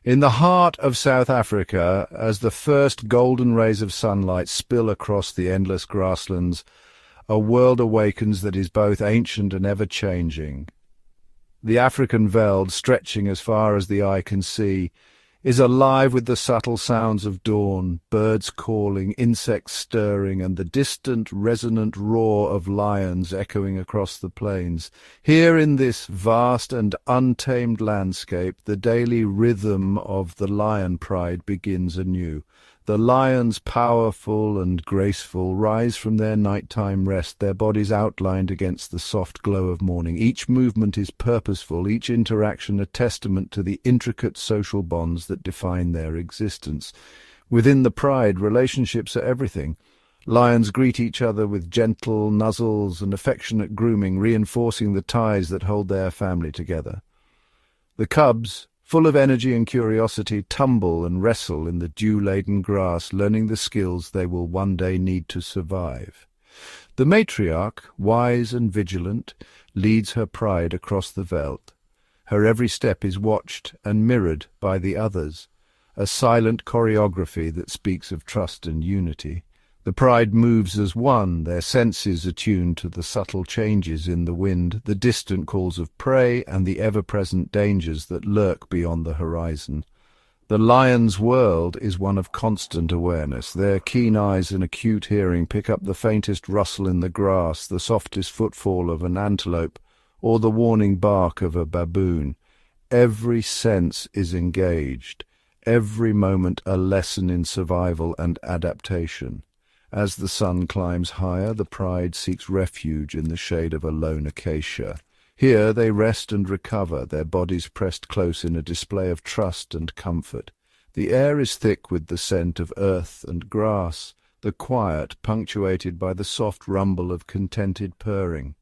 In the heart of South Africa, as the first golden rays of sunlight spill across the endless grasslands, a world awakens that is both ancient and ever-changing. The African veld, stretching as far as the eye can see, is alive with the subtle sounds of dawn, birds calling, insects stirring, and the distant, resonant roar of lions echoing across the plains. Here in this vast and untamed landscape, the daily rhythm of the lion pride begins anew. The lions, powerful and graceful, rise from their nighttime rest, their bodies outlined against the soft glow of morning. Each movement is purposeful, each interaction a testament to the intricate social bonds that define their existence. Within the pride, relationships are everything. Lions greet each other with gentle nuzzles and affectionate grooming, reinforcing the ties that hold their family together. The cubs, full of energy and curiosity, tumble and wrestle in the dew-laden grass, learning the skills they will one day need to survive. The matriarch, wise and vigilant, leads her pride across the veld. Her every step is watched and mirrored by the others, a silent choreography that speaks of trust and unity. The pride moves as one, their senses attuned to the subtle changes in the wind, the distant calls of prey, and the ever-present dangers that lurk beyond the horizon. The lion's world is one of constant awareness. Their keen eyes and acute hearing pick up the faintest rustle in the grass, the softest footfall of an antelope, or the warning bark of a baboon. Every sense is engaged, every moment a lesson in survival and adaptation. As the sun climbs higher, the pride seeks refuge in the shade of a lone acacia. Here they rest and recover, their bodies pressed close in a display of trust and comfort. The air is thick with the scent of earth and grass, the quiet punctuated by the soft rumble of contented purring.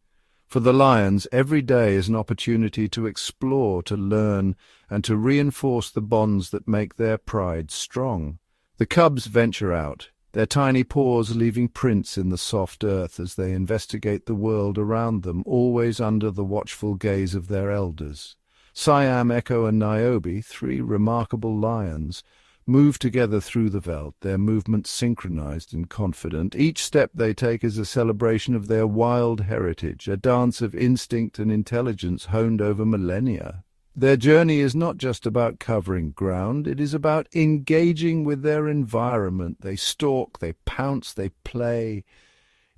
For the lions, every day is an opportunity to explore, to learn, and to reinforce the bonds that make their pride strong. The cubs venture out, their tiny paws leaving prints in the soft earth as they investigate the world around them, always under the watchful gaze of their elders. Siam, Echo, and Naiobi, three remarkable lions, move together through the veld, their movements synchronized and confident. Each step they take is a celebration of their wild heritage, a dance of instinct and intelligence honed over millennia. Their journey is not just about covering ground, it is about engaging with their environment. They stalk, they pounce, they play,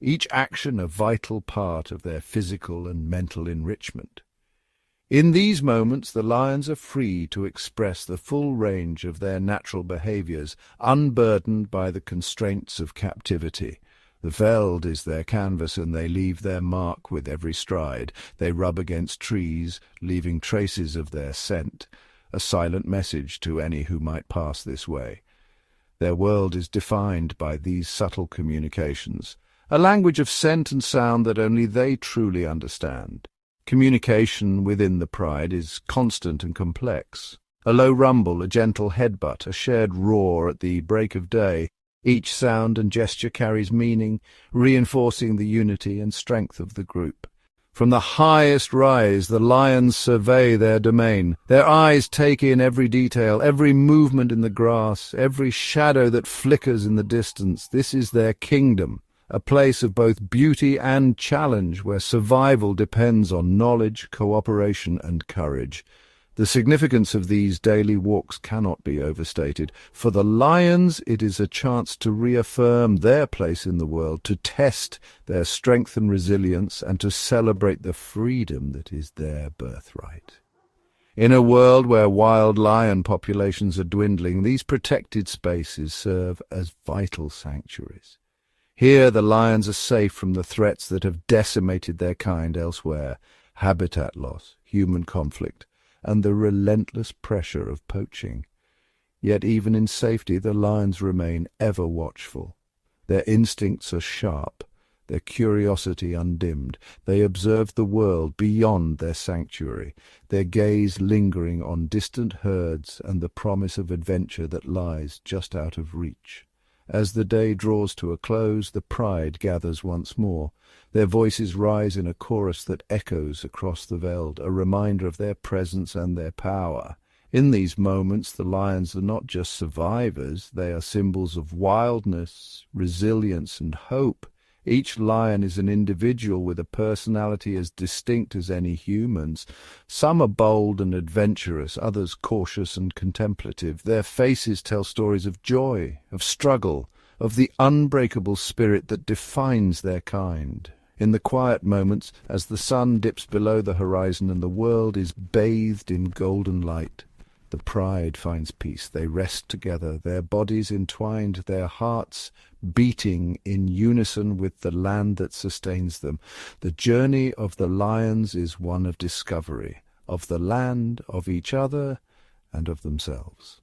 each action a vital part of their physical and mental enrichment. In these moments, the lions are free to express the full range of their natural behaviors, unburdened by the constraints of captivity. The veld is their canvas, and they leave their mark with every stride. They rub against trees, leaving traces of their scent, a silent message to any who might pass this way. Their world is defined by these subtle communications, a language of scent and sound that only they truly understand. Communication within the pride is constant and complex. A low rumble, a gentle headbutt, a shared roar at the break of day. Each sound and gesture carries meaning, reinforcing the unity and strength of the group. From the highest rise, the lions survey their domain. Their eyes take in every detail, every movement in the grass, every shadow that flickers in the distance. This is their kingdom, a place of both beauty and challenge, where survival depends on knowledge, cooperation, and courage. The significance of these daily walks cannot be overstated. For the lions, it is a chance to reaffirm their place in the world, to test their strength and resilience, and to celebrate the freedom that is their birthright. In a world where wild lion populations are dwindling, these protected spaces serve as vital sanctuaries. Here the lions are safe from the threats that have decimated their kind elsewhere: habitat loss, human conflict, and the relentless pressure of poaching. Yet even in safety, the lions remain ever watchful. Their instincts are sharp, their curiosity undimmed. They observe the world beyond their sanctuary, their gaze lingering on distant herds and the promise of adventure that lies just out of reach. As the day draws to a close, the pride gathers once more. Their voices rise in a chorus that echoes across the veld, a reminder of their presence and their power. In these moments, the lions are not just survivors, they are symbols of wildness, resilience, and hope. Each lion is an individual with a personality as distinct as any human's. Some are bold and adventurous, others cautious and contemplative. Their faces tell stories of joy, of struggle, of the unbreakable spirit that defines their kind. In the quiet moments, as the sun dips below the horizon and the world is bathed in golden light, the pride finds peace. They rest together, their bodies entwined, their hearts beating in unison with the land that sustains them. The journey of the lions is one of discovery, of the land, of each other, and of themselves.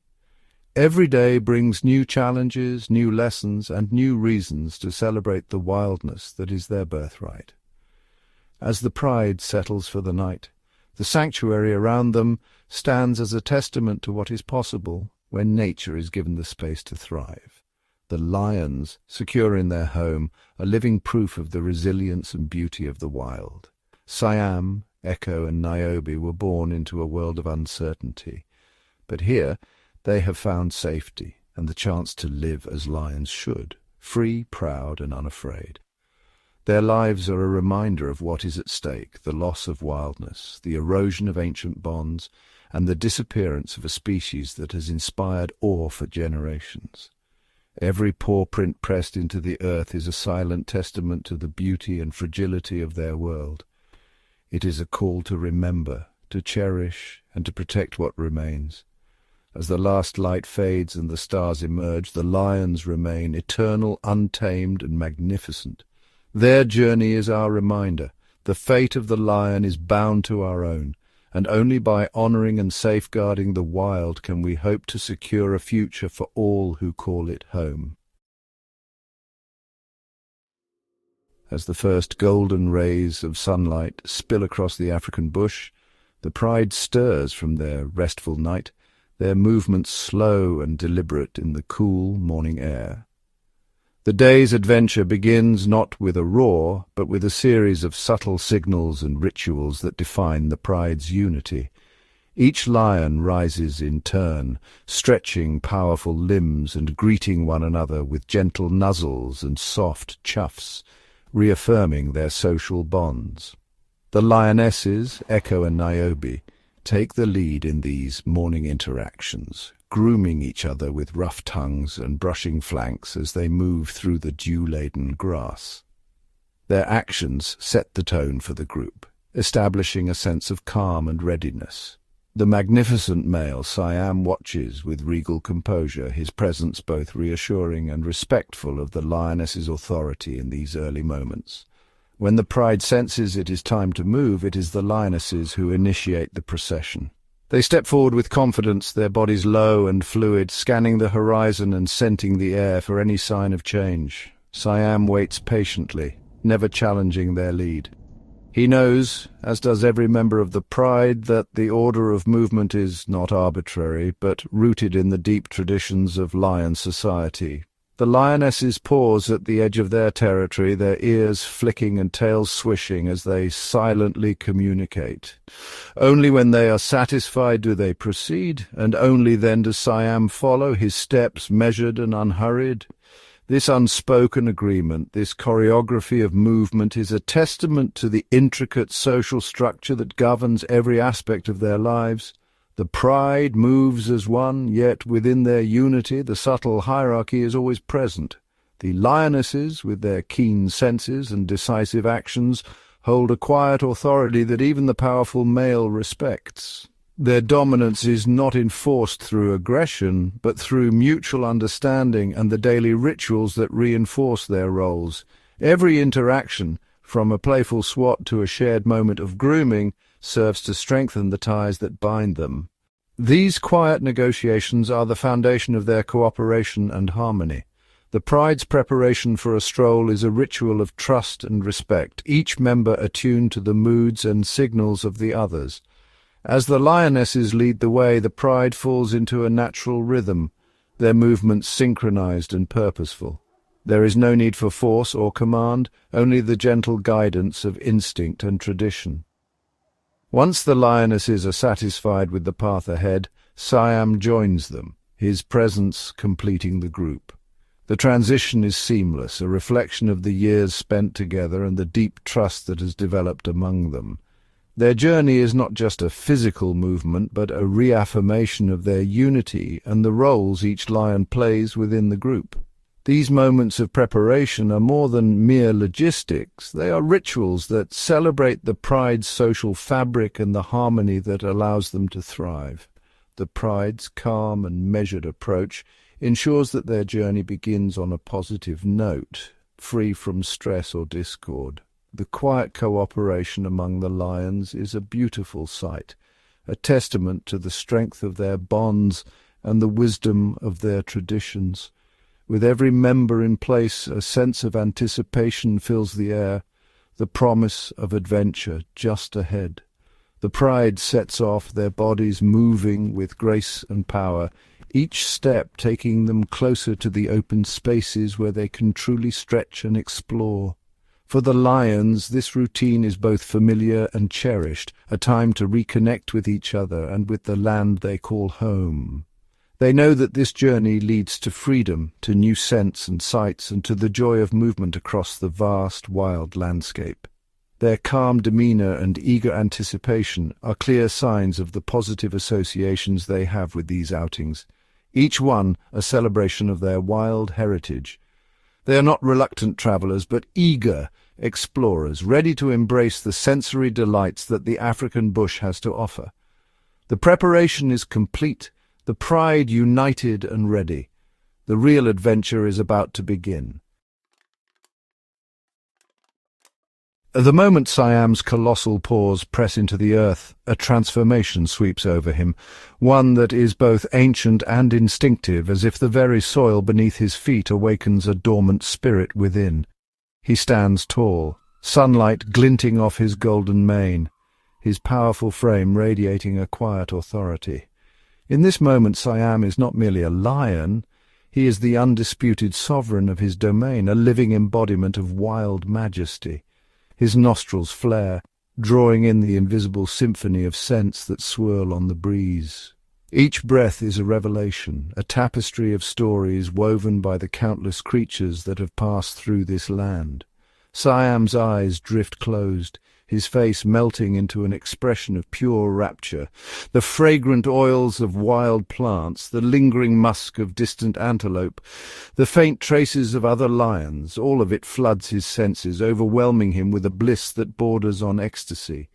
Every day brings new challenges, new lessons, and new reasons to celebrate the wildness that is their birthright. As the pride settles for the night, the sanctuary around them stands as a testament to what is possible when nature is given the space to thrive. The lions, secure in their home, are living proof of the resilience and beauty of the wild. Siam, Echo, and Naiobi were born into a world of uncertainty, but here they have found safety and the chance to live as lions should, free, proud, and unafraid. Their lives are a reminder of what is at stake, the loss of wildness, the erosion of ancient bonds, and the disappearance of a species that has inspired awe for generations. Every paw print pressed into the earth is a silent testament to the beauty and fragility of their world. It is a call to remember, to cherish, and to protect what remains. As the last light fades and the stars emerge, the lions remain eternal, untamed, and magnificent. Their journey is our reminder. The fate of the lion is bound to our own, and only by honoring and safeguarding the wild can we hope to secure a future for all who call it home. As the first golden rays of sunlight spill across the African bush, the pride stirs from their restful night, their movements slow and deliberate in the cool morning air. The day's adventure begins not with a roar, but with a series of subtle signals and rituals that define the pride's unity. Each lion rises in turn, stretching powerful limbs and greeting one another with gentle nuzzles and soft chuffs, reaffirming their social bonds. The lionesses, Echo and Naiobi, take the lead in these morning interactions, grooming each other with rough tongues and brushing flanks as they move through the dew-laden grass. Their actions set the tone for the group, establishing a sense of calm and readiness. The magnificent male Siam watches with regal composure, his presence both reassuring and respectful of the lioness's authority in these early moments. When the pride senses it is time to move, it is the lionesses who initiate the procession. They step forward with confidence, their bodies low and fluid, scanning the horizon and scenting the air for any sign of change. Siam waits patiently, never challenging their lead. He knows, as does every member of the pride, that the order of movement is not arbitrary, but rooted in the deep traditions of lion society. The lionesses pause at the edge of their territory, their ears flicking and tails swishing as they silently communicate. Only when they are satisfied do they proceed, and only then does Siam follow, his steps measured and unhurried. This unspoken agreement, this choreography of movement, is a testament to the intricate social structure that governs every aspect of their lives. The pride moves as one, yet within their unity the subtle hierarchy is always present. The lionesses, with their keen senses and decisive actions, hold a quiet authority that even the powerful male respects. Their dominance is not enforced through aggression, but through mutual understanding and the daily rituals that reinforce their roles. Every interaction, from a playful swat to a shared moment of grooming, serves to strengthen the ties that bind them. These quiet negotiations are the foundation of their cooperation and harmony. The pride's preparation for a stroll is a ritual of trust and respect, each member attuned to the moods and signals of the others. As the lionesses lead the way, the pride falls into a natural rhythm, their movements synchronized and purposeful. There is no need for force or command, only the gentle guidance of instinct and tradition. Once the lionesses are satisfied with the path ahead, Siam joins them, his presence completing the group. The transition is seamless, a reflection of the years spent together and the deep trust that has developed among them. Their journey is not just a physical movement, but a reaffirmation of their unity and the roles each lion plays within the group. These moments of preparation are more than mere logistics. They are rituals that celebrate the pride's social fabric and the harmony that allows them to thrive. The pride's calm and measured approach ensures that their journey begins on a positive note, free from stress or discord. The quiet cooperation among the lions is a beautiful sight, a testament to the strength of their bonds and the wisdom of their traditions. With every member in place, a sense of anticipation fills the air, the promise of adventure just ahead. The pride sets off, their bodies moving with grace and power, each step taking them closer to the open spaces where they can truly stretch and explore. For the lions, this routine is both familiar and cherished, a time to reconnect with each other and with the land they call home. They know that this journey leads to freedom, to new scents and sights, and to the joy of movement across the vast, wild landscape. Their calm demeanor and eager anticipation are clear signs of the positive associations they have with these outings, each one a celebration of their wild heritage. They are not reluctant travelers, but eager explorers, ready to embrace the sensory delights that the African bush has to offer. The preparation is complete, the pride united and ready. The real adventure is about to begin. The moment Siam's colossal paws press into the earth, a transformation sweeps over him, one that is both ancient and instinctive, as if the very soil beneath his feet awakens a dormant spirit within. He stands tall, sunlight glinting off his golden mane, his powerful frame radiating a quiet authority. In this moment, Siam is not merely a lion, he is the undisputed sovereign of his domain, a living embodiment of wild majesty. His nostrils flare, drawing in the invisible symphony of scents that swirl on the breeze. Each breath is a revelation, a tapestry of stories woven by the countless creatures that have passed through this land. Siam's eyes drift closed, his face melting into an expression of pure rapture. The fragrant oils of wild plants, the lingering musk of distant antelope, the faint traces of other lions, all of it floods his senses, overwhelming him with a bliss that borders on ecstasy.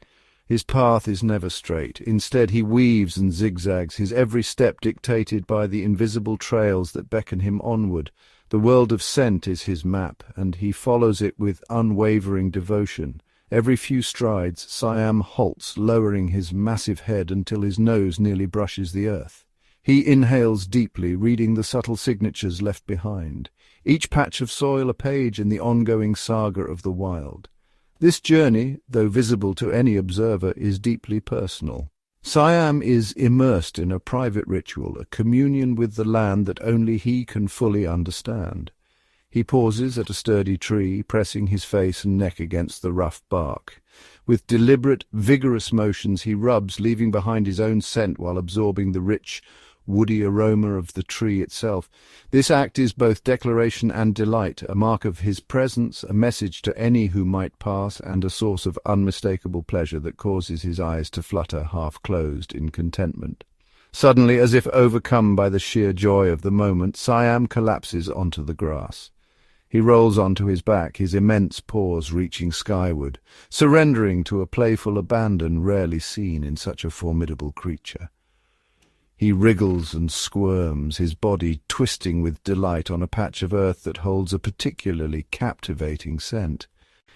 His path is never straight. Instead, he weaves and zigzags, his every step dictated by the invisible trails that beckon him onward. The world of scent is his map, and he follows it with unwavering devotion. Every few strides, Siam halts, lowering his massive head until his nose nearly brushes the earth. He inhales deeply, reading the subtle signatures left behind, each patch of soil a page in the ongoing saga of the wild. This journey, though visible to any observer, is deeply personal. Siam is immersed in a private ritual, a communion with the land that only he can fully understand. He pauses at a sturdy tree, pressing his face and neck against the rough bark. With deliberate, vigorous motions he rubs, leaving behind his own scent while absorbing the rich, woody aroma of the tree itself. This act is both declaration and delight, a mark of his presence, a message to any who might pass, and a source of unmistakable pleasure that causes his eyes to flutter half-closed in contentment. Suddenly, as if overcome by the sheer joy of the moment, Siam collapses onto the grass. He rolls onto his back, his immense paws reaching skyward, surrendering to a playful abandon rarely seen in such a formidable creature. He wriggles and squirms, his body twisting with delight on a patch of earth that holds a particularly captivating scent.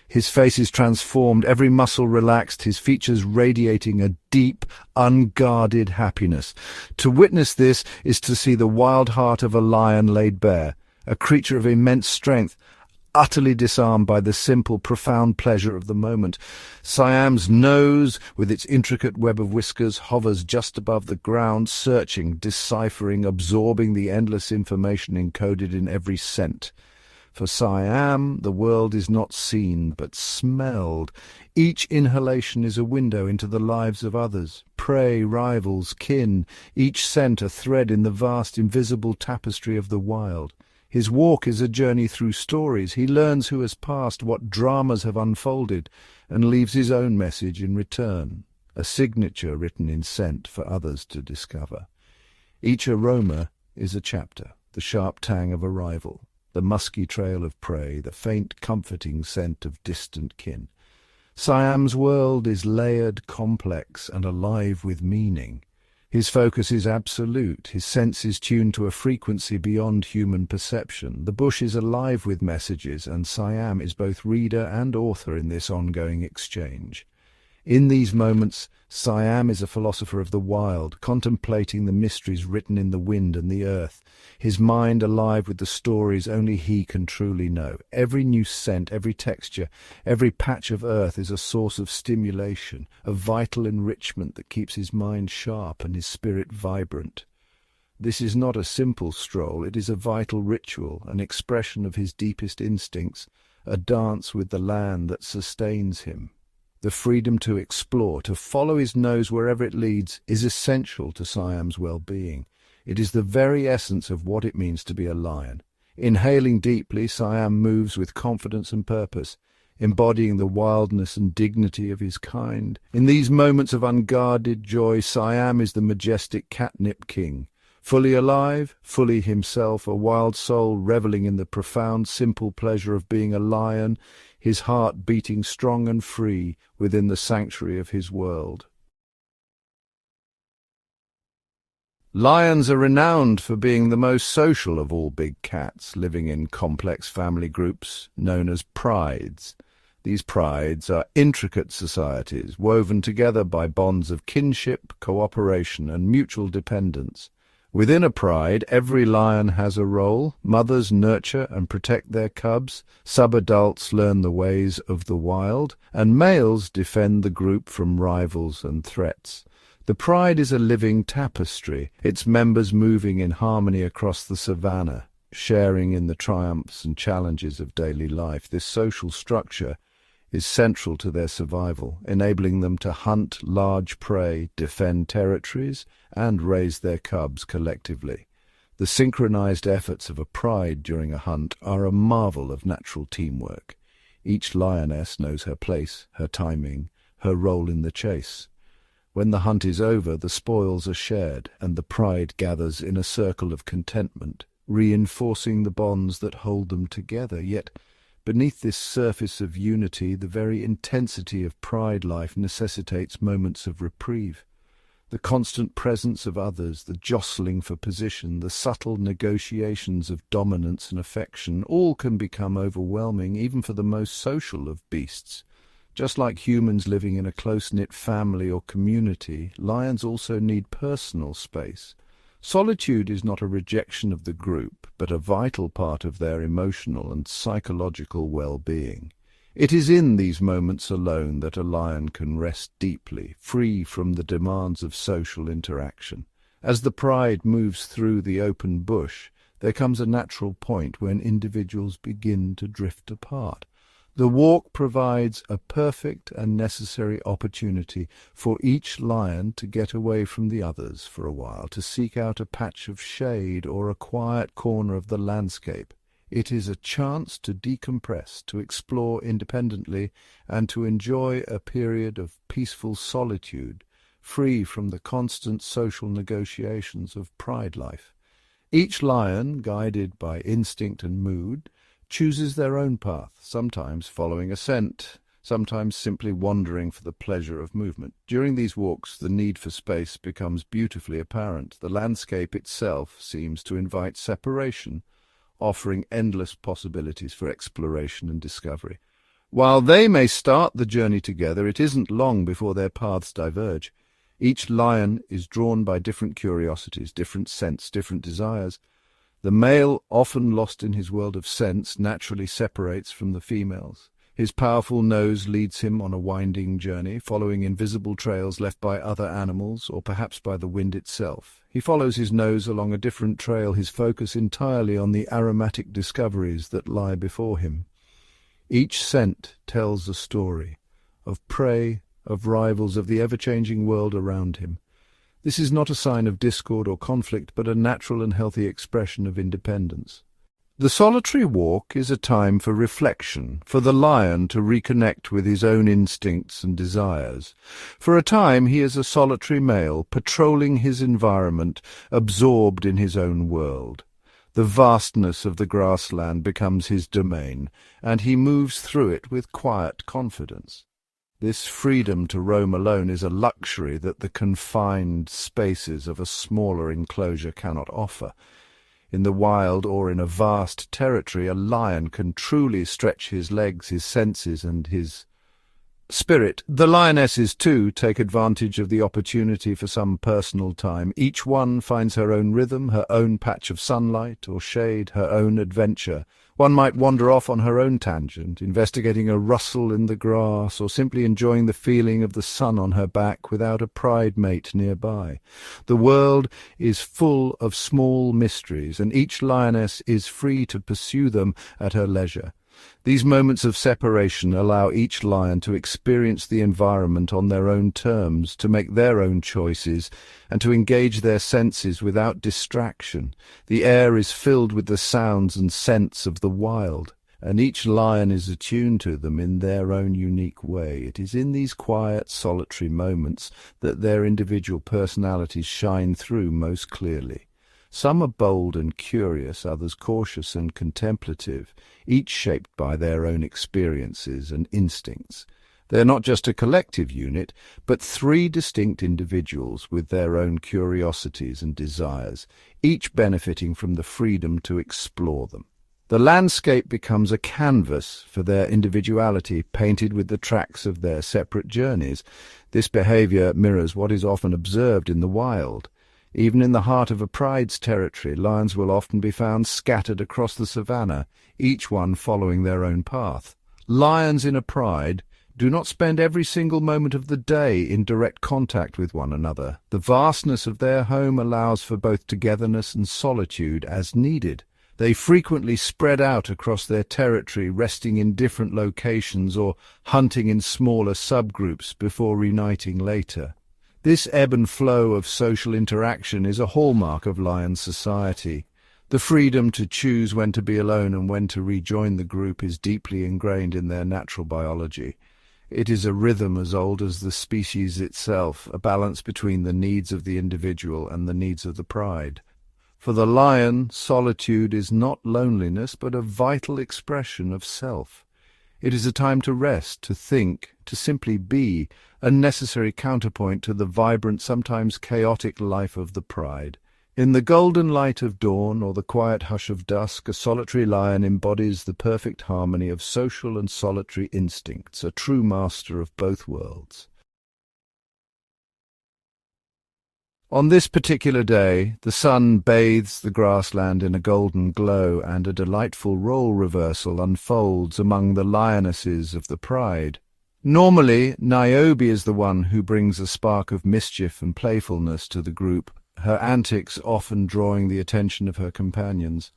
His face is transformed, every muscle relaxed, his features radiating a deep, unguarded happiness. To witness this is to see the wild heart of a lion laid bare, a creature of immense strength, utterly disarmed by the simple, profound pleasure of the moment. Siam's nose, with its intricate web of whiskers, hovers just above the ground, searching, deciphering, absorbing the endless information encoded in every scent. For Siam, the world is not seen but smelled. Each inhalation is a window into the lives of others, prey, rivals, kin, each scent a thread in the vast invisible tapestry of the wild. His walk is a journey through stories. He learns who has passed, what dramas have unfolded, and leaves his own message in return, a signature written in scent for others to discover. Each aroma is a chapter, the sharp tang of arrival, the musky trail of prey, the faint comforting scent of distant kin. Siam's world is layered, complex, and alive with meaning. His focus is absolute, his sense is tuned to a frequency beyond human perception. The bush is alive with messages, and Siam is both reader and author in this ongoing exchange. In these moments, Siam is a philosopher of the wild, contemplating the mysteries written in the wind and the earth, his mind alive with the stories only he can truly know. Every new scent, every texture, every patch of earth is a source of stimulation, of vital enrichment that keeps his mind sharp and his spirit vibrant. This is not a simple stroll, it is a vital ritual, an expression of his deepest instincts, a dance with the land that sustains him. The freedom to explore, to follow his nose wherever it leads, is essential to Siam's well-being. It is the very essence of what it means to be a lion. Inhaling deeply, Siam moves with confidence and purpose, embodying the wildness and dignity of his kind. In these moments of unguarded joy, Siam is the majestic Catnip King. Fully alive, fully himself, a wild soul reveling in the profound, simple pleasure of being a lion, his heart beating strong and free within the sanctuary of his world. Lions are renowned for being the most social of all big cats, living in complex family groups known as prides. These prides are intricate societies, woven together by bonds of kinship, cooperation, and mutual dependence. Within a pride, every lion has a role. Mothers nurture and protect their cubs, sub-adults learn the ways of the wild, and males defend the group from rivals and threats. The pride is a living tapestry, its members moving in harmony across the savannah, sharing in the triumphs and challenges of daily life. This social structure is central to their survival, enabling them to hunt large prey, defend territories, and raise their cubs collectively. The synchronized efforts of a pride during a hunt are a marvel of natural teamwork. Each lioness knows her place, her timing, her role in the chase. When the hunt is over, the spoils are shared, and the pride gathers in a circle of contentment, reinforcing the bonds that hold them together. Yet, beneath this surface of unity, the very intensity of pride life necessitates moments of reprieve. The constant presence of others, the jostling for position, the subtle negotiations of dominance and affection, all can become overwhelming even for the most social of beasts. Just like humans living in a close-knit family or community, lions also need personal space. Solitude is not a rejection of the group, but a vital part of their emotional and psychological well-being. It is in these moments alone that a lion can rest deeply, free from the demands of social interaction. As the pride moves through the open bush, there comes a natural point when individuals begin to drift apart. The walk provides a perfect and necessary opportunity for each lion to get away from the others for a while, to seek out a patch of shade or a quiet corner of the landscape. It is a chance to decompress, to explore independently, and to enjoy a period of peaceful solitude, free from the constant social negotiations of pride life. Each lion, guided by instinct and mood, chooses their own path, sometimes following a scent, sometimes simply wandering for the pleasure of movement. During these walks, the need for space becomes beautifully apparent. The landscape itself seems to invite separation, offering endless possibilities for exploration and discovery. While they may start the journey together, it isn't long before their paths diverge. Each lion is drawn by different curiosities, different scents, different desires. The male, often lost in his world of sense, naturally separates from the females, His powerful nose leads him on a winding journey, following invisible trails left by other animals or perhaps by the wind itself. He follows his nose along a different trail, his focus entirely on the aromatic discoveries that lie before him. Each scent tells a story of prey, of rivals, of the ever-changing world around him. This is not a sign of discord or conflict, but a natural and healthy expression of independence. The solitary walk is a time for reflection, for the lion to reconnect with his own instincts and desires. For a time he is a solitary male, patrolling his environment, absorbed in his own world. The vastness of the grassland becomes his domain, and he moves through it with quiet confidence. This freedom to roam alone is a luxury that the confined spaces of a smaller enclosure cannot offer. In the wild or in a vast territory, a lion can truly stretch his legs, his senses, and his spirit. The lionesses, too, take advantage of the opportunity for some personal time. Each one finds her own rhythm, her own patch of sunlight or shade, her own adventure. One might wander off on her own tangent, investigating a rustle in the grass, or simply enjoying the feeling of the sun on her back without a pride mate nearby. The world is full of small mysteries, and each lioness is free to pursue them at her leisure. These moments of separation allow each lion to experience the environment on their own terms, to make their own choices, and to engage their senses without distraction. The air is filled with the sounds and scents of the wild, and each lion is attuned to them in their own unique way. It is in these quiet, solitary moments that their individual personalities shine through most clearly. Some are bold and curious, others cautious and contemplative, each shaped by their own experiences and instincts. They are not just a collective unit, but three distinct individuals with their own curiosities and desires, each benefiting from the freedom to explore them. The landscape becomes a canvas for their individuality, painted with the tracks of their separate journeys. This behavior mirrors what is often observed in the wild. Even in the heart of a pride's territory, lions will often be found scattered across the savannah, each one following their own path. Lions in a pride do not spend every single moment of the day in direct contact with one another. The vastness of their home allows for both togetherness and solitude as needed. They frequently spread out across their territory, resting in different locations or hunting in smaller subgroups before reuniting later. This ebb and flow of social interaction is a hallmark of lion society. The freedom to choose when to be alone and when to rejoin the group is deeply ingrained in their natural biology. It is a rhythm as old as the species itself, a balance between the needs of the individual and the needs of the pride. For the lion, solitude is not loneliness, but a vital expression of self. It is a time to rest, to think, to simply be, a necessary counterpoint to the vibrant, sometimes chaotic life of the pride. In the golden light of dawn or the quiet hush of dusk, a solitary lion embodies the perfect harmony of social and solitary instincts, a true master of both worlds. On this particular day, the sun bathes the grassland in a golden glow, and a delightful role reversal unfolds among the lionesses of the pride. Normally, Naiobi is the one who brings a spark of mischief and playfulness to the group, her antics often drawing the attention of her companions.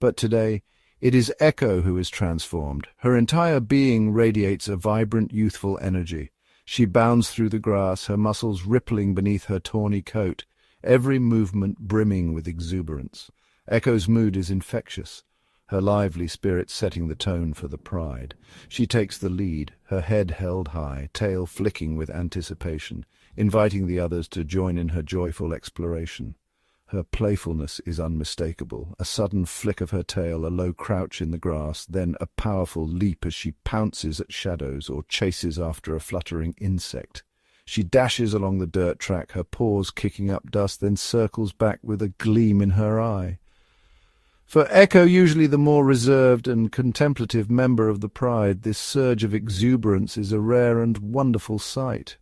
But today, it is Echo who is transformed. Her entire being radiates a vibrant, youthful energy. She bounds through the grass, her muscles rippling beneath her tawny coat, every movement brimming with exuberance. Echo's mood is infectious, her lively spirit setting the tone for the pride. She takes the lead, her head held high, tail flicking with anticipation, inviting the others to join in her joyful exploration. Her playfulness is unmistakable, a sudden flick of her tail, a low crouch in the grass, then a powerful leap as she pounces at shadows or chases after a fluttering insect. She dashes along the dirt track, her paws kicking up dust, then circles back with a gleam in her eye. For Echo, usually the more reserved and contemplative member of the pride, this surge of exuberance is a rare and wonderful sight.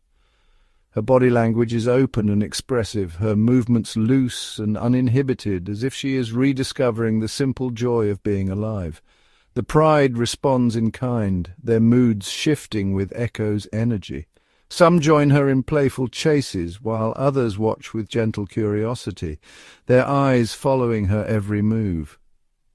Her body language is open and expressive, her movements loose and uninhibited, as if she is rediscovering the simple joy of being alive. The The pride responds in kind, their moods shifting with Echo's energy. Some join her in playful chases, while others watch with gentle curiosity, their eyes following her every move.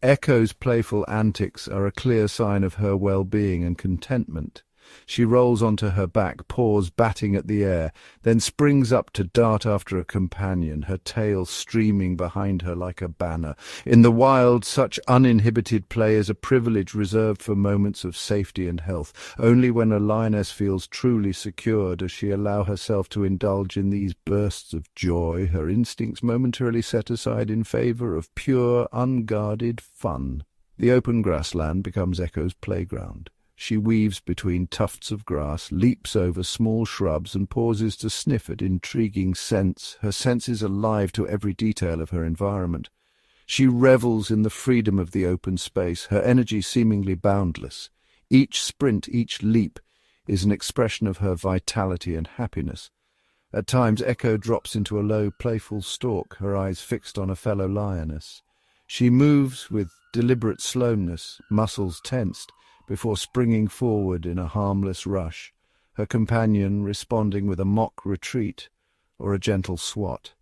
Echo's playful antics are a clear sign of her well-being and contentment. She rolls onto her back, paws batting at the air, then springs up to dart after a companion, her tail streaming behind her like a banner. In the wild, such uninhibited play is a privilege reserved for moments of safety and health. Only when a lioness feels truly secure does she allow herself to indulge in these bursts of joy, her instincts momentarily set aside in favor of pure, unguarded fun. The open grassland becomes Echo's playground. She weaves between tufts of grass, leaps over small shrubs, and pauses to sniff at intriguing scents, her senses alive to every detail of her environment. She revels in the freedom of the open space, her energy seemingly boundless. Each sprint, each leap, is an expression of her vitality and happiness. At times Echo drops into a low, playful stalk, her eyes fixed on a fellow lioness. She moves with deliberate slowness, muscles tensed, before springing forward in a harmless rush, her companion responding with a mock retreat or a gentle swat.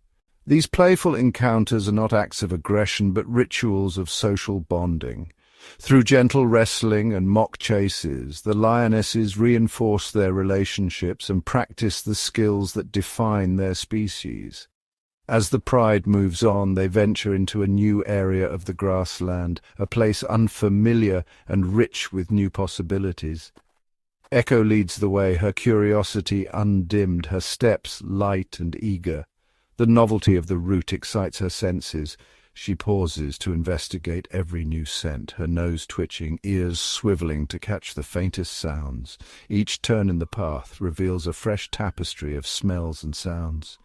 These playful encounters are not acts of aggression but rituals of social bonding. Through gentle wrestling and mock chases, the lionesses reinforce their relationships and practice the skills that define their species. As the pride moves on, they venture into a new area of the grassland, a place unfamiliar and rich with new possibilities. Echo leads the way, her curiosity undimmed, her steps light and eager. The novelty of the route excites her senses. She pauses to investigate every new scent, her nose twitching, ears swiveling to catch the faintest sounds. Each turn in the path reveals a fresh tapestry of smells and sounds.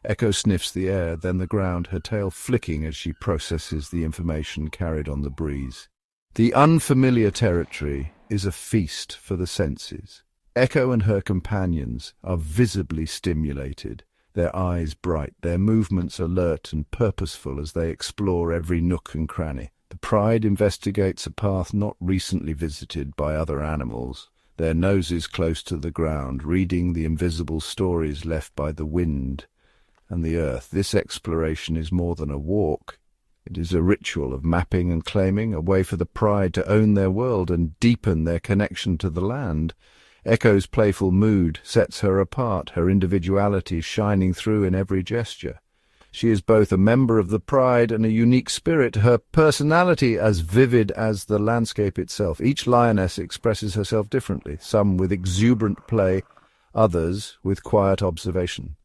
Echo sniffs the air, then the ground, her tail flicking as she processes the information carried on the breeze. The unfamiliar territory is a feast for the senses. Echo and her companions are visibly stimulated, their eyes bright, their movements alert and purposeful as they explore every nook and cranny. The pride investigates a path not recently visited by other animals, their noses close to the ground, reading the invisible stories left by the wind and the earth. This exploration is more than a walk. It is a ritual of mapping and claiming, a way for the pride to own their world and deepen their connection to the land. Echo's playful mood sets her apart, her individuality shining through in every gesture. She is both a member of the pride and a unique spirit, her personality as vivid as the landscape itself. Each lioness expresses herself differently, some with exuberant play, others with quiet observation.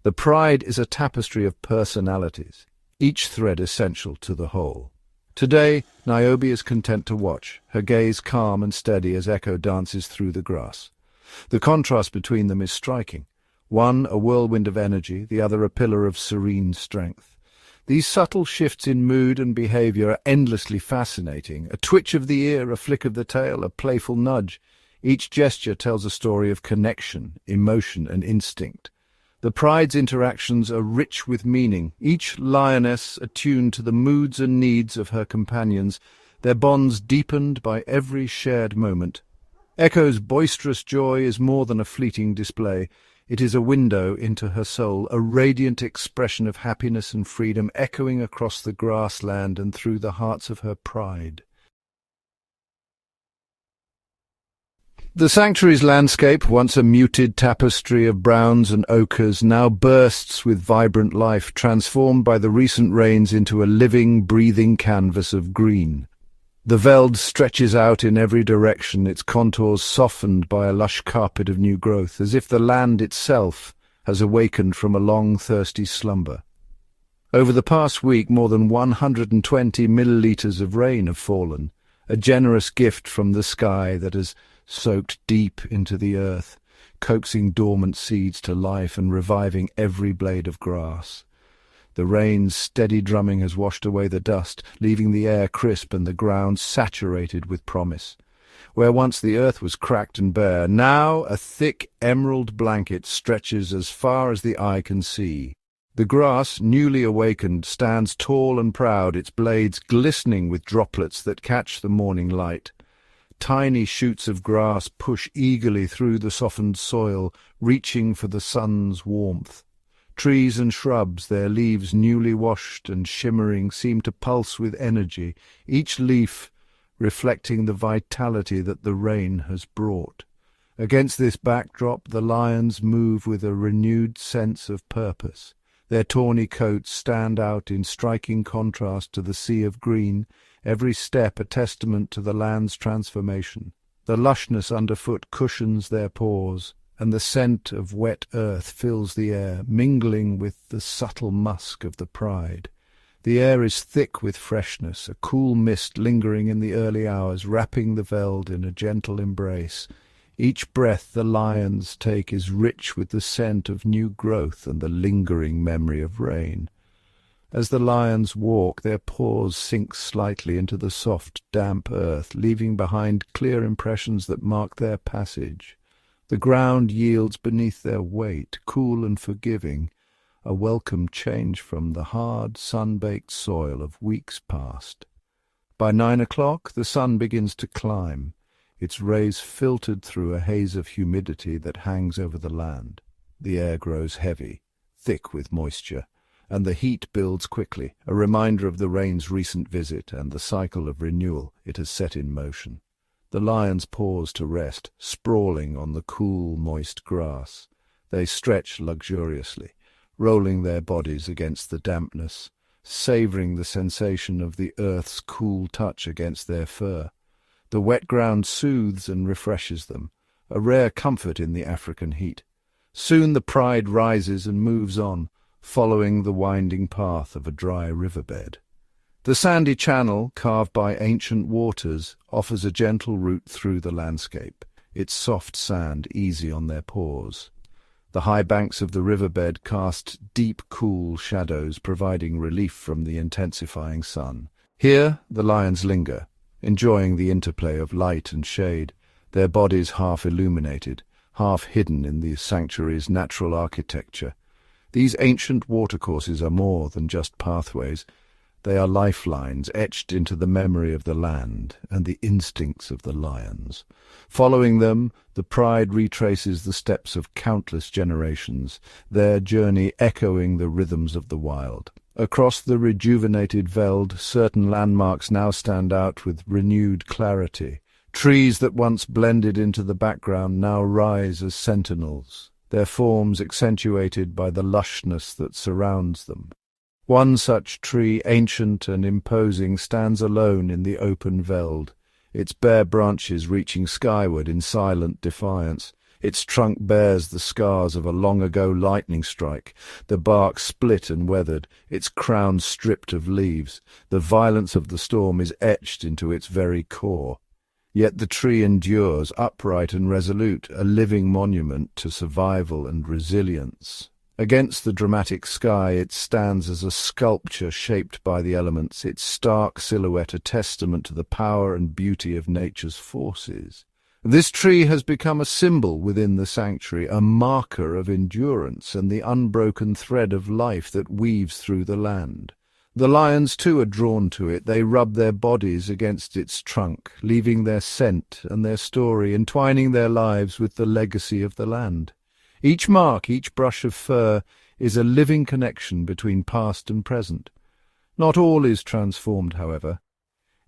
The pride is a tapestry of personalities, each thread essential to the whole. Today, Naiobi is content to watch, her gaze calm and steady as Echo dances through the grass. The contrast between them is striking. One a whirlwind of energy, the other a pillar of serene strength. These subtle shifts in mood and behavior are endlessly fascinating. A twitch of the ear, a flick of the tail, a playful nudge. Each gesture tells a story of connection, emotion, and instinct. The pride's interactions are rich with meaning, each lioness attuned to the moods and needs of her companions, their bonds deepened by every shared moment. Echo's boisterous joy is more than a fleeting display. It is a window into her soul, a radiant expression of happiness and freedom echoing across the grassland and through the hearts of her pride. The sanctuary's landscape, once a muted tapestry of browns and ochres, now bursts with vibrant life, transformed by the recent rains into a living, breathing canvas of green. The veld stretches out in every direction, its contours softened by a lush carpet of new growth, as if the land itself has awakened from a long, thirsty slumber. Over the past week, more than 120 milliliters of rain have fallen, a generous gift from the sky that has soaked deep into the earth, coaxing dormant seeds to life and reviving every blade of grass. The rain's steady drumming has washed away the dust, leaving the air crisp and the ground saturated with promise. Where once the earth was cracked and bare, now a thick emerald blanket stretches as far as the eye can see. The grass, newly awakened, stands tall and proud, its blades glistening with droplets that catch the morning light. Tiny shoots of grass push eagerly through the softened soil, reaching for the sun's warmth. Trees and shrubs, their leaves newly washed and shimmering, seem to pulse with energy, each leaf reflecting the vitality that the rain has brought. Against this backdrop, the lions move with a renewed sense of purpose. Their tawny coats stand out in striking contrast to the sea of green, every step a testament to the land's transformation. The lushness underfoot cushions their paws, and the scent of wet earth fills the air, mingling with the subtle musk of the pride. The air is thick with freshness, a cool mist lingering in the early hours, wrapping the veld in a gentle embrace. Each breath the lions take is rich with the scent of new growth and the lingering memory of rain. As the lions walk, their paws sink slightly into the soft, damp earth, leaving behind clear impressions that mark their passage. The ground yields beneath their weight, cool and forgiving, a welcome change from the hard, sun-baked soil of weeks past. By 9 o'clock, the sun begins to climb, its rays filtered through a haze of humidity that hangs over the land. The air grows heavy, thick with moisture, and the heat builds quickly, a reminder of the rain's recent visit and the cycle of renewal it has set in motion. The lions pause to rest, sprawling on the cool, moist grass. They stretch luxuriously, rolling their bodies against the dampness, savouring the sensation of the earth's cool touch against their fur. The wet ground soothes and refreshes them, a rare comfort in the African heat. Soon the pride rises and moves on, following the winding path of a dry riverbed. The sandy channel, carved by ancient waters, offers a gentle route through the landscape, its soft sand easy on their paws. The high banks of the riverbed cast deep, cool shadows, providing relief from the intensifying sun. Here the lions linger, enjoying the interplay of light and shade, their bodies half illuminated, half hidden in the sanctuary's natural architecture. These ancient watercourses are more than just pathways. They are lifelines etched into the memory of the land and the instincts of the lions. Following them, the pride retraces the steps of countless generations, their journey echoing the rhythms of the wild. Across the rejuvenated veld, certain landmarks now stand out with renewed clarity. Trees that once blended into the background now rise as sentinels, their forms accentuated by the lushness that surrounds them. One such tree, ancient and imposing, stands alone in the open veld, its bare branches reaching skyward in silent defiance. Its trunk bears the scars of a long-ago lightning strike, the bark split and weathered, its crown stripped of leaves. The violence of the storm is etched into its very core. Yet the tree endures, upright and resolute, a living monument to survival and resilience. Against the dramatic sky it stands as a sculpture shaped by the elements, its stark silhouette a testament to the power and beauty of nature's forces. This tree has become a symbol within the sanctuary, a marker of endurance and the unbroken thread of life that weaves through the land. The lions too are drawn to it. They rub their bodies against its trunk, leaving their scent and their story, entwining their lives with the legacy of the land. Each mark, each brush of fur, is a living connection between past and present. Not all is transformed, however.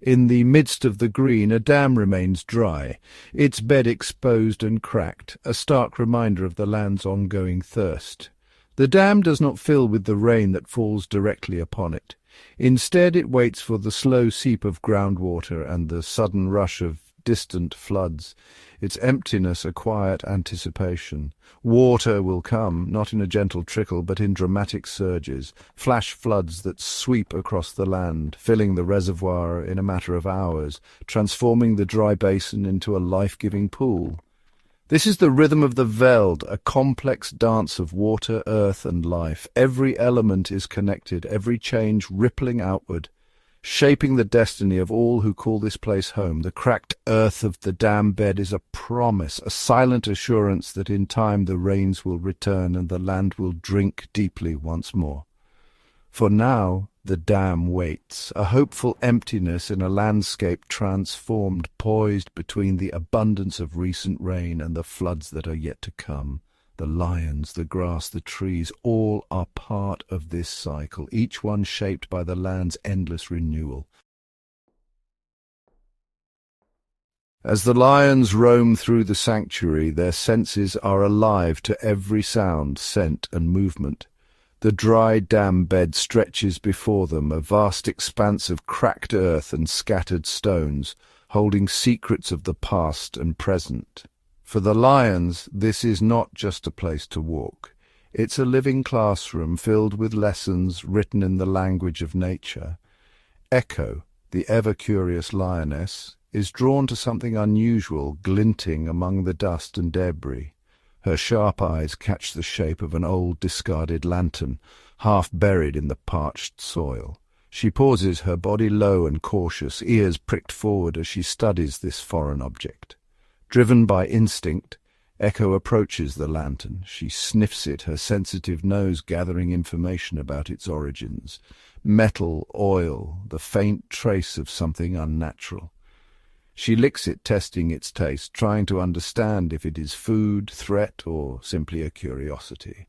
In the midst of the green, a dam remains dry, its bed exposed and cracked, a stark reminder of the land's ongoing thirst. The dam does not fill with the rain that falls directly upon it. Instead, it waits for the slow seep of groundwater and the sudden rush of distant floods, its emptiness a quiet anticipation. Water will come, not in a gentle trickle, but in dramatic surges, flash floods that sweep across the land, filling the reservoir in a matter of hours, transforming the dry basin into a life-giving pool. This is the rhythm of the veld, a complex dance of water, earth, and life. Every element is connected, every change rippling outward, shaping the destiny of all who call this place home. The cracked earth of the dam bed is a promise, a silent assurance that in time the rains will return and the land will drink deeply once more. For now, the dam waits, a hopeful emptiness in a landscape transformed, poised between the abundance of recent rain and the floods that are yet to come. The lions, the grass, the trees, all are part of this cycle, each one shaped by the land's endless renewal. As the lions roam through the sanctuary, their senses are alive to every sound, scent, and movement. The dry dam bed stretches before them, a vast expanse of cracked earth and scattered stones, holding secrets of the past and present. For the lions, this is not just a place to walk. It's a living classroom filled with lessons written in the language of nature. Echo, the ever-curious lioness, is drawn to something unusual glinting among the dust and debris. Her sharp eyes catch the shape of an old discarded lantern, half buried in the parched soil. She pauses, her body low and cautious, ears pricked forward as she studies this foreign object. Driven by instinct, Echo approaches the lantern. She sniffs it, her sensitive nose gathering information about its origins. Metal, oil, the faint trace of something unnatural. She licks it, testing its taste, trying to understand if it is food, threat, or simply a curiosity.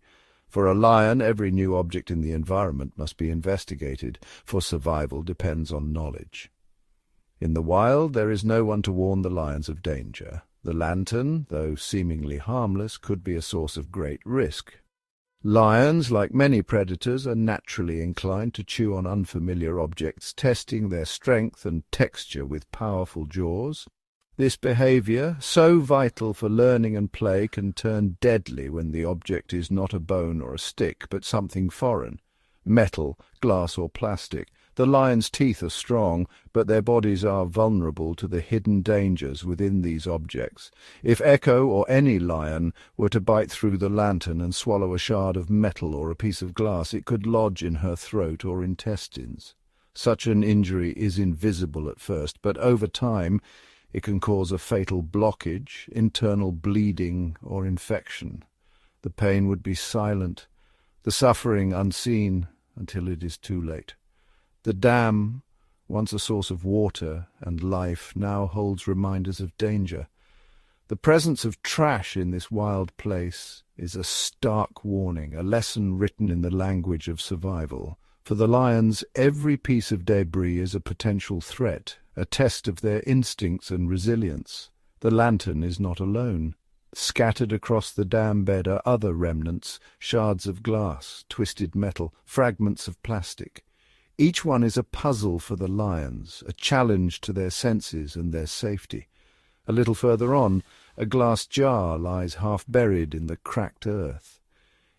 For a lion, every new object in the environment must be investigated, for survival depends on knowledge. In the wild, there is no one to warn the lions of danger. The lantern, though seemingly harmless, could be a source of great risk. Lions, like many predators, are naturally inclined to chew on unfamiliar objects, testing their strength and texture with powerful jaws. This behavior, so vital for learning and play, can turn deadly when the object is not a bone or a stick, but something foreign. Metal, glass or plastic. The lion's teeth are strong, but their bodies are vulnerable to the hidden dangers within these objects. If Echo or any lion were to bite through the lantern and swallow a shard of metal or a piece of glass, it could lodge in her throat or intestines. Such an injury is invisible at first, but over time it can cause a fatal blockage, internal bleeding, or infection. The pain would be silent, the suffering unseen, until it is too late. The dam, once a source of water and life, now holds reminders of danger. The presence of trash in this wild place is a stark warning, a lesson written in the language of survival. For the lions, every piece of debris is a potential threat, a test of their instincts and resilience. The lantern is not alone. Scattered across the dam bed are other remnants, shards of glass, twisted metal, fragments of plastic. Each one is a puzzle for the lions, a challenge to their senses and their safety. A little further on, a glass jar lies half buried in the cracked earth.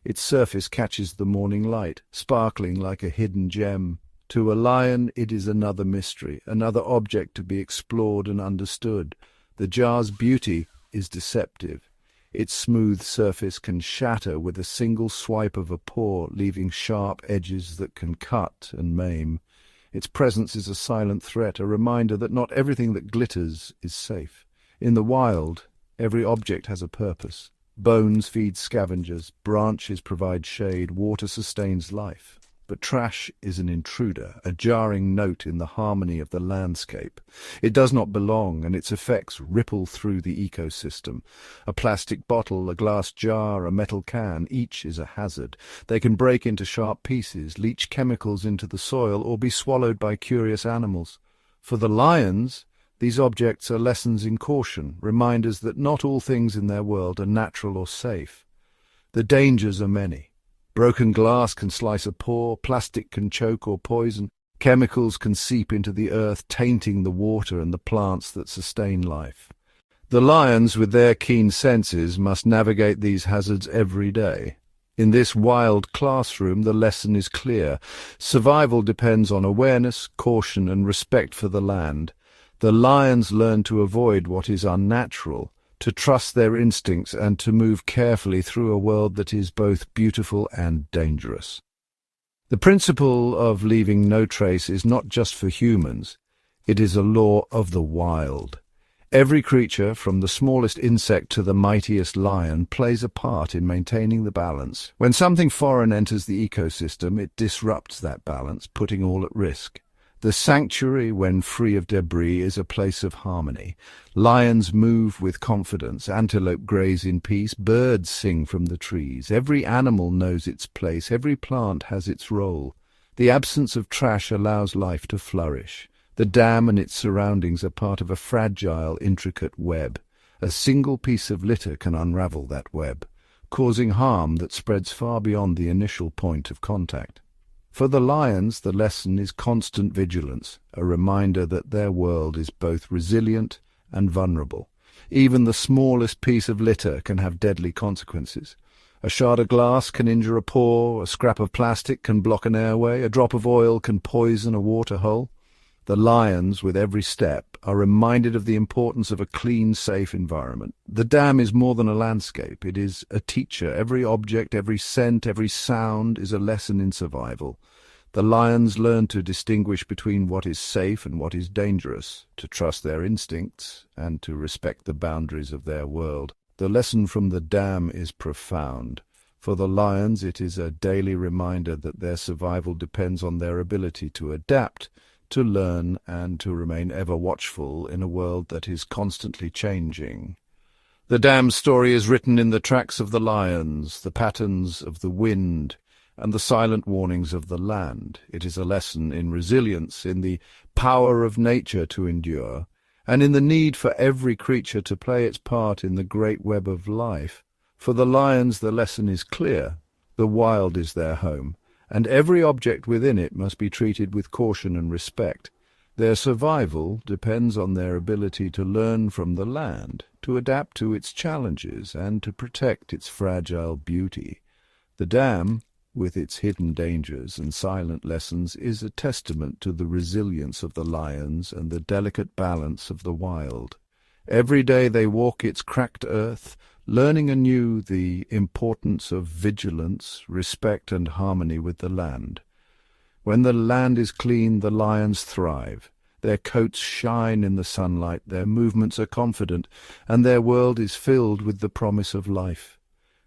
Its surface catches the morning light, sparkling like a hidden gem. To a lion it is another mystery, another object to be explored and understood. The jar's beauty is deceptive. Its smooth surface can shatter with a single swipe of a paw, leaving sharp edges that can cut and maim. Its presence is a silent threat, a reminder that not everything that glitters is safe. In the wild, every object has a purpose. Bones feed scavengers, branches provide shade, water sustains life. But trash is an intruder, a jarring note in the harmony of the landscape. It does not belong, and its effects ripple through the ecosystem. A plastic bottle, a glass jar, a metal can, each is a hazard. They can break into sharp pieces, leach chemicals into the soil, or be swallowed by curious animals. For the lions, these objects are lessons in caution, reminders that not all things in their world are natural or safe. The dangers are many. Broken glass can slice a paw, plastic can choke or poison, chemicals can seep into the earth, tainting the water and the plants that sustain life. The lions, with their keen senses, must navigate these hazards every day. In this wild classroom, the lesson is clear. Survival depends on awareness, caution, and respect for the land. The lions learn to avoid what is unnatural, to trust their instincts, and to move carefully through a world that is both beautiful and dangerous. The principle of leaving no trace is not just for humans. It is a law of the wild. Every creature, from the smallest insect to the mightiest lion, plays a part in maintaining the balance. When something foreign enters the ecosystem, it disrupts that balance, putting all at risk. The sanctuary, when free of debris, is a place of harmony. Lions move with confidence, antelope graze in peace, birds sing from the trees. Every animal knows its place, every plant has its role. The absence of trash allows life to flourish. The dam and its surroundings are part of a fragile, intricate web. A single piece of litter can unravel that web, causing harm that spreads far beyond the initial point of contact. For the lions, the lesson is constant vigilance, a reminder that their world is both resilient and vulnerable. Even the smallest piece of litter can have deadly consequences. A shard of glass can injure a paw, a scrap of plastic can block an airway, a drop of oil can poison a water hole. The lions, with every step, are reminded of the importance of a clean, safe environment. The dam is more than a landscape. It is a teacher. Every object, every scent, every sound is a lesson in survival. The lions learn to distinguish between what is safe and what is dangerous, to trust their instincts, and to respect the boundaries of their world. The lesson from the dam is profound. For the lions, it is a daily reminder that their survival depends on their ability to adapt, to learn, and to remain ever watchful in a world that is constantly changing. The dam's story is written in the tracks of the lions, the patterns of the wind, and the silent warnings of the land. It is a lesson in resilience, in the power of nature to endure, and in the need for every creature to play its part in the great web of life. For the lions, the lesson is clear. The wild is their home, and every object within it must be treated with caution and respect. Their survival depends on their ability to learn from the land, to adapt to its challenges, and to protect its fragile beauty. The dam, with its hidden dangers and silent lessons, is a testament to the resilience of the lions and the delicate balance of the wild. Every day they walk its cracked earth, learning anew the importance of vigilance, respect, and harmony with the land. When the land is clean, the lions thrive. Their coats shine in the sunlight, their movements are confident, and their world is filled with the promise of life.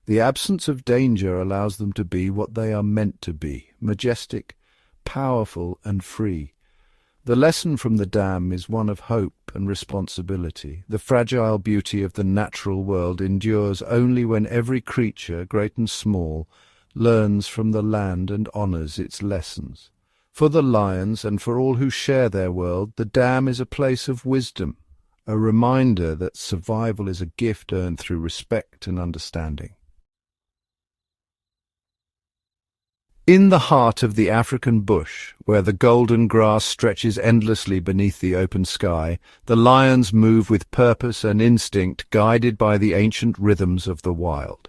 The absence of danger allows them to be what they are meant to be, majestic, powerful, and free. The lesson from the dam is one of hope and responsibility. The fragile beauty of the natural world endures only when every creature, great and small, learns from the land and honors its lessons. For the lions and for all who share their world, the dam is a place of wisdom, a reminder that survival is a gift earned through respect and understanding. In the heart of the African bush, where the golden grass stretches endlessly beneath the open sky, the lions move with purpose and instinct, guided by the ancient rhythms of the wild.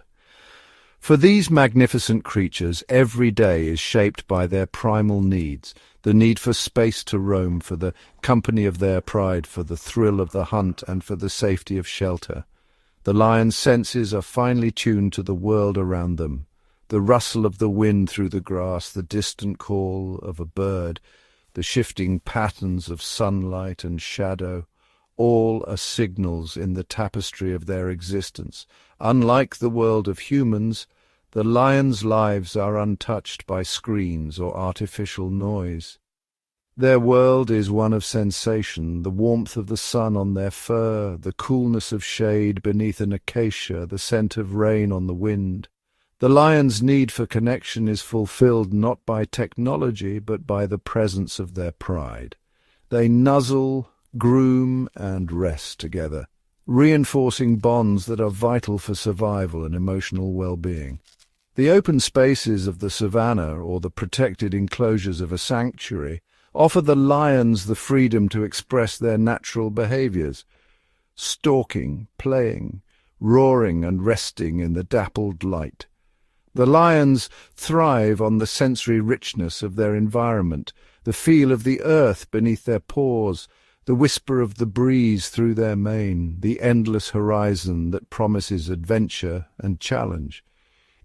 For these magnificent creatures, every day is shaped by their primal needs, the need for space to roam, for the company of their pride, for the thrill of the hunt, and for the safety of shelter. The lion's senses are finely tuned to the world around them. The rustle of the wind through the grass, the distant call of a bird, the shifting patterns of sunlight and shadow, all are signals in the tapestry of their existence. Unlike the world of humans, the lions' lives are untouched by screens or artificial noise. Their world is one of sensation, the warmth of the sun on their fur, the coolness of shade beneath an acacia, the scent of rain on the wind. The lion's need for connection is fulfilled not by technology, but by the presence of their pride. They nuzzle, groom, and rest together, reinforcing bonds that are vital for survival and emotional well-being. The open spaces of the savanna, or the protected enclosures of a sanctuary, offer the lions the freedom to express their natural behaviors, stalking, playing, roaring, and resting in the dappled light. The lions thrive on the sensory richness of their environment, the feel of the earth beneath their paws, the whisper of the breeze through their mane, the endless horizon that promises adventure and challenge.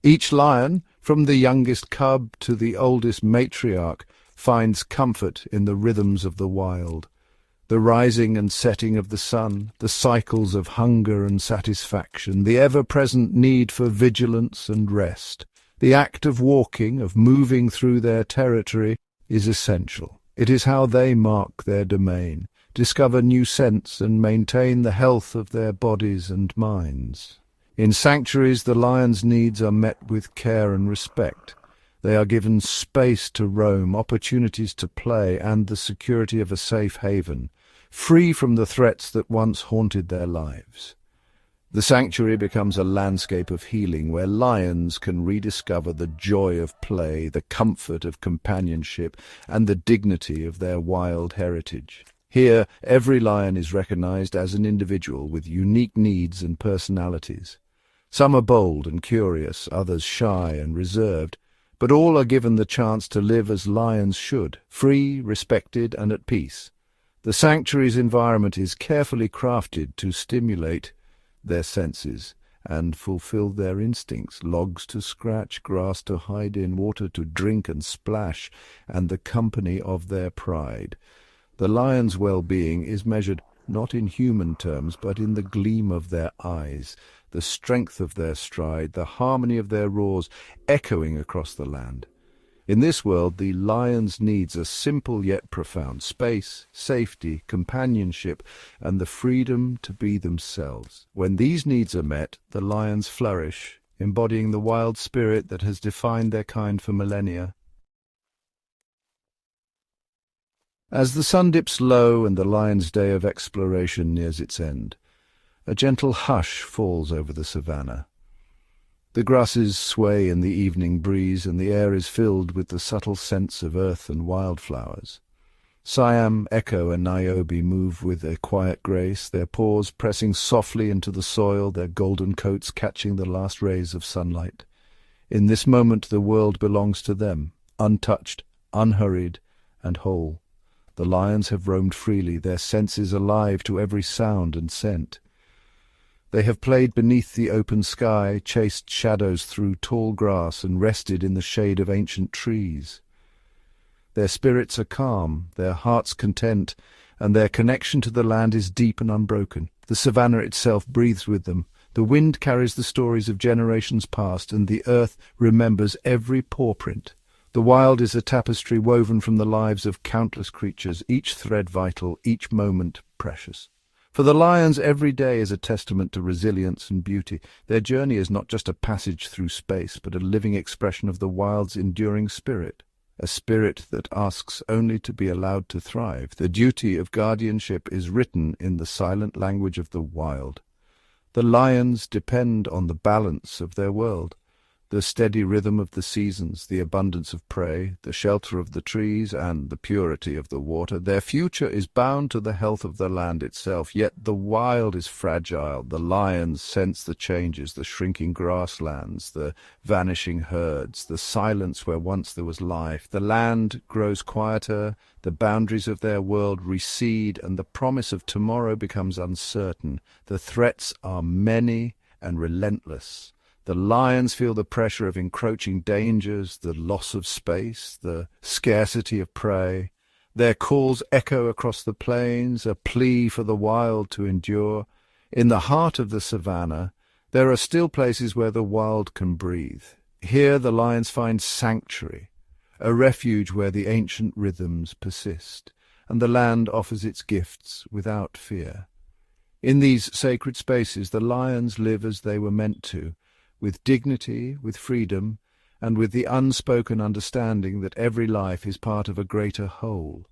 Each lion, from the youngest cub to the oldest matriarch, finds comfort in the rhythms of the wild. The rising and setting of the sun, the cycles of hunger and satisfaction, the ever-present need for vigilance and rest. The act of walking, of moving through their territory, is essential. It is how they mark their domain, discover new scents and maintain the health of their bodies and minds. In sanctuaries, the lion's needs are met with care and respect. They are given space to roam, opportunities to play, and the security of a safe haven, free from the threats that once haunted their lives. The sanctuary becomes a landscape of healing where lions can rediscover the joy of play, the comfort of companionship, and the dignity of their wild heritage. Here, every lion is recognized as an individual with unique needs and personalities. Some are bold and curious, others shy and reserved, but all are given the chance to live as lions should, free, respected, and at peace. The sanctuary's environment is carefully crafted to stimulate their senses and fulfill their instincts: logs to scratch, grass to hide in, water to drink and splash, and the company of their pride. The lion's well-being is measured not in human terms, but in the gleam of their eyes, the strength of their stride, the harmony of their roars echoing across the land. In this world, the lion's needs are simple yet profound: space, safety, companionship, and the freedom to be themselves. When these needs are met, the lions flourish, embodying the wild spirit that has defined their kind for millennia. As the sun dips low and the lion's day of exploration nears its end, a gentle hush falls over the savannah. The grasses sway in the evening breeze, and the air is filled with the subtle scents of earth and wildflowers. Siam, Echo, and Naiobi move with a quiet grace, their paws pressing softly into the soil, their golden coats catching the last rays of sunlight. In this moment the world belongs to them, untouched, unhurried, and whole. The lions have roamed freely, their senses alive to every sound and scent. They have played beneath the open sky, chased shadows through tall grass, and rested in the shade of ancient trees. Their spirits are calm, their hearts content, and their connection to the land is deep and unbroken. The savannah itself breathes with them. The wind carries the stories of generations past, and the earth remembers every paw print. The wild is a tapestry woven from the lives of countless creatures, each thread vital, each moment precious. For the lions, every day is a testament to resilience and beauty. Their journey is not just a passage through space, but a living expression of the wild's enduring spirit, a spirit that asks only to be allowed to thrive. The duty of guardianship is written in the silent language of the wild. The lions depend on the balance of their world, the steady rhythm of the seasons, the abundance of prey, the shelter of the trees, and the purity of the water. Their future is bound to the health of the land itself, yet the wild is fragile. The lions sense the changes, the shrinking grasslands, the vanishing herds, the silence where once there was life. The land grows quieter, the boundaries of their world recede, and the promise of tomorrow becomes uncertain. The threats are many and relentless. The lions feel the pressure of encroaching dangers, the loss of space, the scarcity of prey. Their calls echo across the plains, a plea for the wild to endure. In the heart of the savannah, there are still places where the wild can breathe. Here the lions find sanctuary, a refuge where the ancient rhythms persist, and the land offers its gifts without fear. In these sacred spaces, the lions live as they were meant to, with dignity, with freedom, and with the unspoken understanding that every life is part of a greater whole.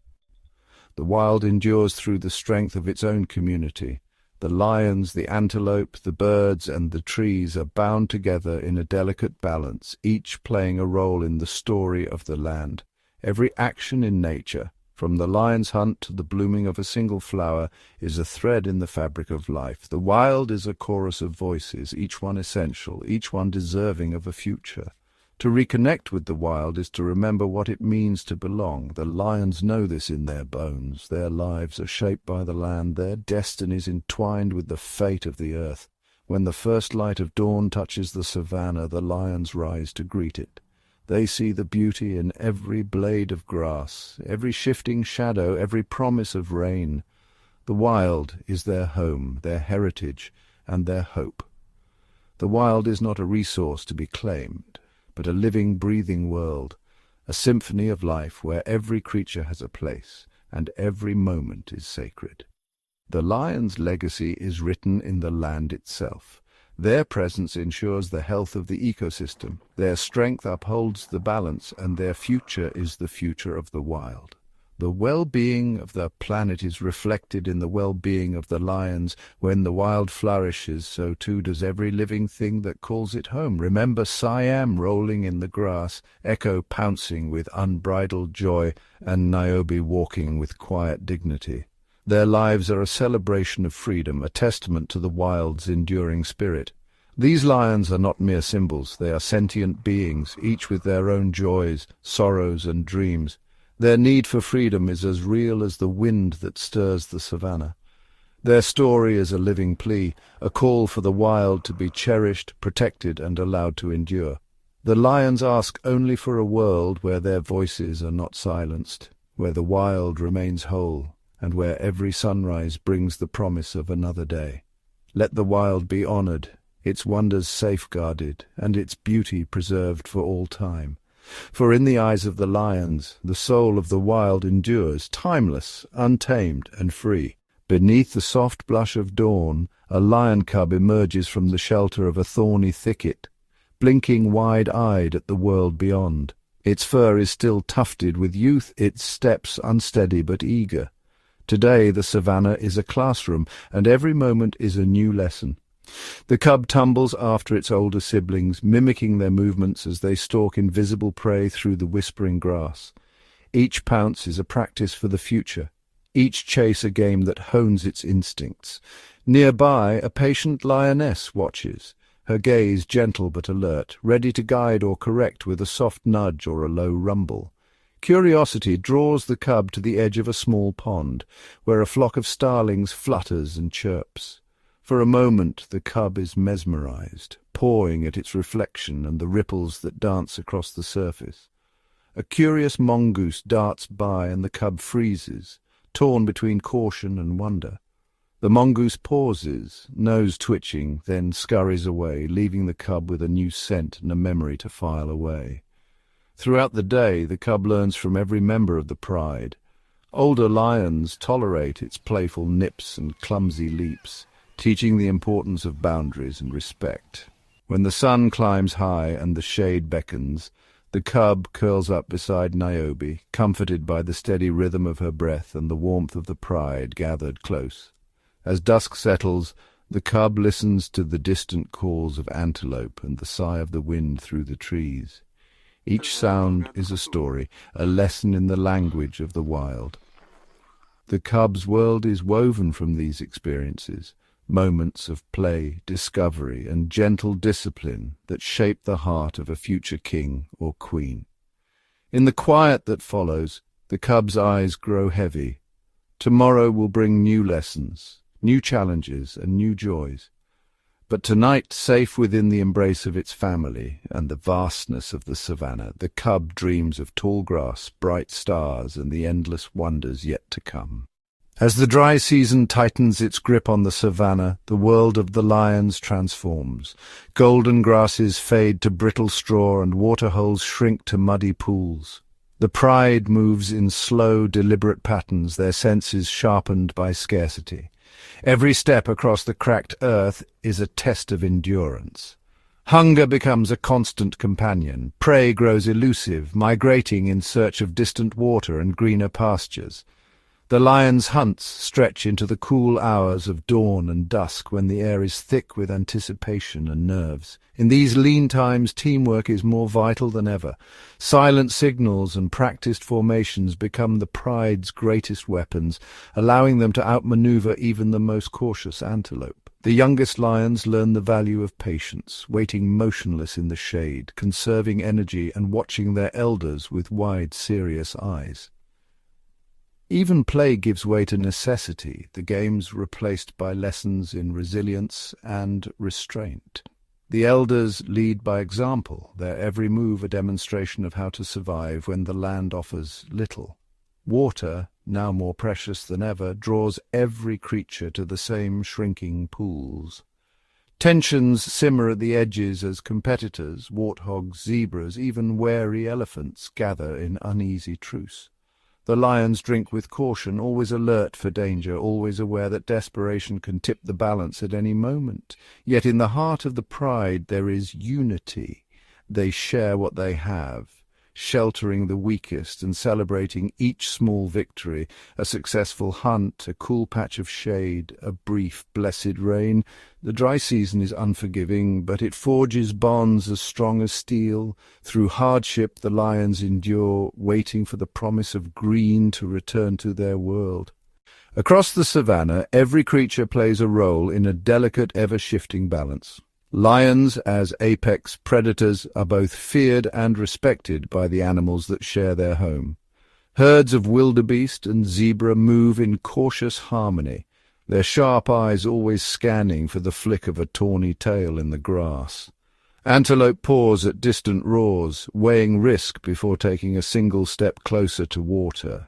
The wild endures through the strength of its own community. The lions, the antelope, the birds, and the trees are bound together in a delicate balance, each playing a role in the story of the land. Every action in nature, from the lion's hunt to the blooming of a single flower, is a thread in the fabric of life. The wild is a chorus of voices, each one essential, each one deserving of a future. To reconnect with the wild is to remember what it means to belong. The lions know this in their bones. Their lives are shaped by the land, their destinies entwined with the fate of the earth. When the first light of dawn touches the savannah, the lions rise to greet it. They see the beauty in every blade of grass, every shifting shadow, every promise of rain. The wild is their home, their heritage, and their hope. The wild is not a resource to be claimed, but a living, breathing world, a symphony of life where every creature has a place, and every moment is sacred. The lion's legacy is written in the land itself. Their presence ensures the health of the ecosystem, their strength upholds the balance, and their future is the future of the wild. The well-being of the planet is reflected in the well-being of the lions. When the wild flourishes, so too does every living thing that calls it home. Remember Siam rolling in the grass, Echo pouncing with unbridled joy, and Naiobi walking with quiet dignity. Their lives are a celebration of freedom, a testament to the wild's enduring spirit. These lions are not mere symbols, they are sentient beings, each with their own joys, sorrows, and dreams. Their need for freedom is as real as the wind that stirs the savannah. Their story is a living plea, a call for the wild to be cherished, protected, and allowed to endure. The lions ask only for a world where their voices are not silenced, where the wild remains whole, and where every sunrise brings the promise of another day. Let the wild be honored, its wonders safeguarded, and its beauty preserved for all time. For in the eyes of the lions, the soul of the wild endures, timeless, untamed, and free. Beneath the soft blush of dawn, a lion cub emerges from the shelter of a thorny thicket, blinking wide-eyed at the world beyond. Its fur is still tufted with youth, its steps unsteady but eager. Today the savannah is a classroom, and every moment is a new lesson. The cub tumbles after its older siblings, mimicking their movements as they stalk invisible prey through the whispering grass. Each pounce is a practice for the future, each chase a game that hones its instincts. Nearby, a patient lioness watches, her gaze gentle but alert, ready to guide or correct with a soft nudge or a low rumble. Curiosity draws the cub to the edge of a small pond, where a flock of starlings flutters and chirps. For a moment the cub is mesmerized, pawing at its reflection and the ripples that dance across the surface. A curious mongoose darts by and the cub freezes, torn between caution and wonder. The mongoose pauses, nose twitching, then scurries away, leaving the cub with a new scent and a memory to file away. Throughout the day, the cub learns from every member of the pride. Older lions tolerate its playful nips and clumsy leaps, teaching the importance of boundaries and respect. When the sun climbs high and the shade beckons, the cub curls up beside Naiobi, comforted by the steady rhythm of her breath and the warmth of the pride gathered close. As dusk settles, the cub listens to the distant calls of antelope and the sigh of the wind through the trees. Each sound is a story, a lesson in the language of the wild. The cub's world is woven from these experiences, moments of play, discovery, and gentle discipline that shape the heart of a future king or queen. In the quiet that follows, the cub's eyes grow heavy. Tomorrow will bring new lessons, new challenges, and new joys. But tonight, safe within the embrace of its family and the vastness of the savannah, the cub dreams of tall grass, bright stars, and the endless wonders yet to come. As the dry season tightens its grip on the savannah, the world of the lions transforms. Golden grasses fade to brittle straw and waterholes shrink to muddy pools. The pride moves in slow, deliberate patterns, their senses sharpened by scarcity. Every step across the cracked earth is a test of endurance. Hunger becomes a constant companion. Prey grows elusive, migrating in search of distant water and greener pastures. The lion's hunts stretch into the cool hours of dawn and dusk when the air is thick with anticipation and nerves. In these lean times, teamwork is more vital than ever. Silent signals and practiced formations become the pride's greatest weapons, allowing them to outmaneuver even the most cautious antelope. The youngest lions learn the value of patience, waiting motionless in the shade, conserving energy and watching their elders with wide, serious eyes. Even play gives way to necessity, the games replaced by lessons in resilience and restraint. The elders lead by example, their every move a demonstration of how to survive when the land offers little. Water, now more precious than ever, draws every creature to the same shrinking pools. Tensions simmer at the edges as competitors, warthogs, zebras, even wary elephants gather in uneasy truce. The lions drink with caution, always alert for danger, always aware that desperation can tip the balance at any moment. Yet in the heart of the pride there is unity. They share what they have, sheltering the weakest and celebrating each small victory, a successful hunt, a cool patch of shade, a brief, blessed rain. The dry season is unforgiving, but it forges bonds as strong as steel. Through hardship the lions endure, waiting for the promise of green to return to their world. Across the savannah, every creature plays a role in a delicate, ever-shifting balance. Lions, as apex predators, are both feared and respected by the animals that share their home. Herds of wildebeest and zebra move in cautious harmony, their sharp eyes always scanning for the flick of a tawny tail in the grass. Antelope pause at distant roars, weighing risk before taking a single step closer to water.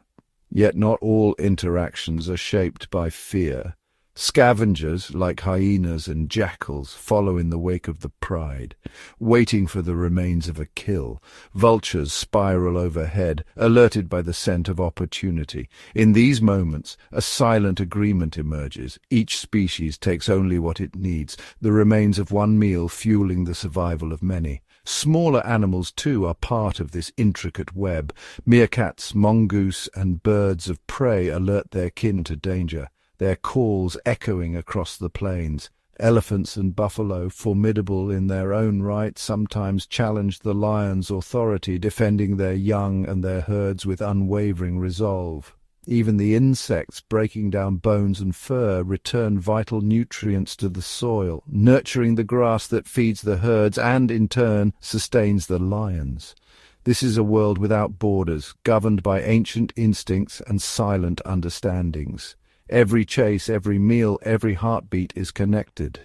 Yet not all interactions are shaped by fear. Scavengers, like hyenas and jackals, follow in the wake of the pride, waiting for the remains of a kill. Vultures spiral overhead, alerted by the scent of opportunity. In these moments, a silent agreement emerges. Each species takes only what it needs, the remains of one meal fueling the survival of many. Smaller animals, too, are part of this intricate web. Meerkats, mongoose, and birds of prey alert their kin to danger, their calls echoing across the plains. Elephants and buffalo, formidable in their own right, sometimes challenge the lion's authority, defending their young and their herds with unwavering resolve. Even the insects, breaking down bones and fur, return vital nutrients to the soil, nurturing the grass that feeds the herds and, in turn, sustains the lions. This is a world without borders, governed by ancient instincts and silent understandings. Every chase, every meal, every heartbeat is connected.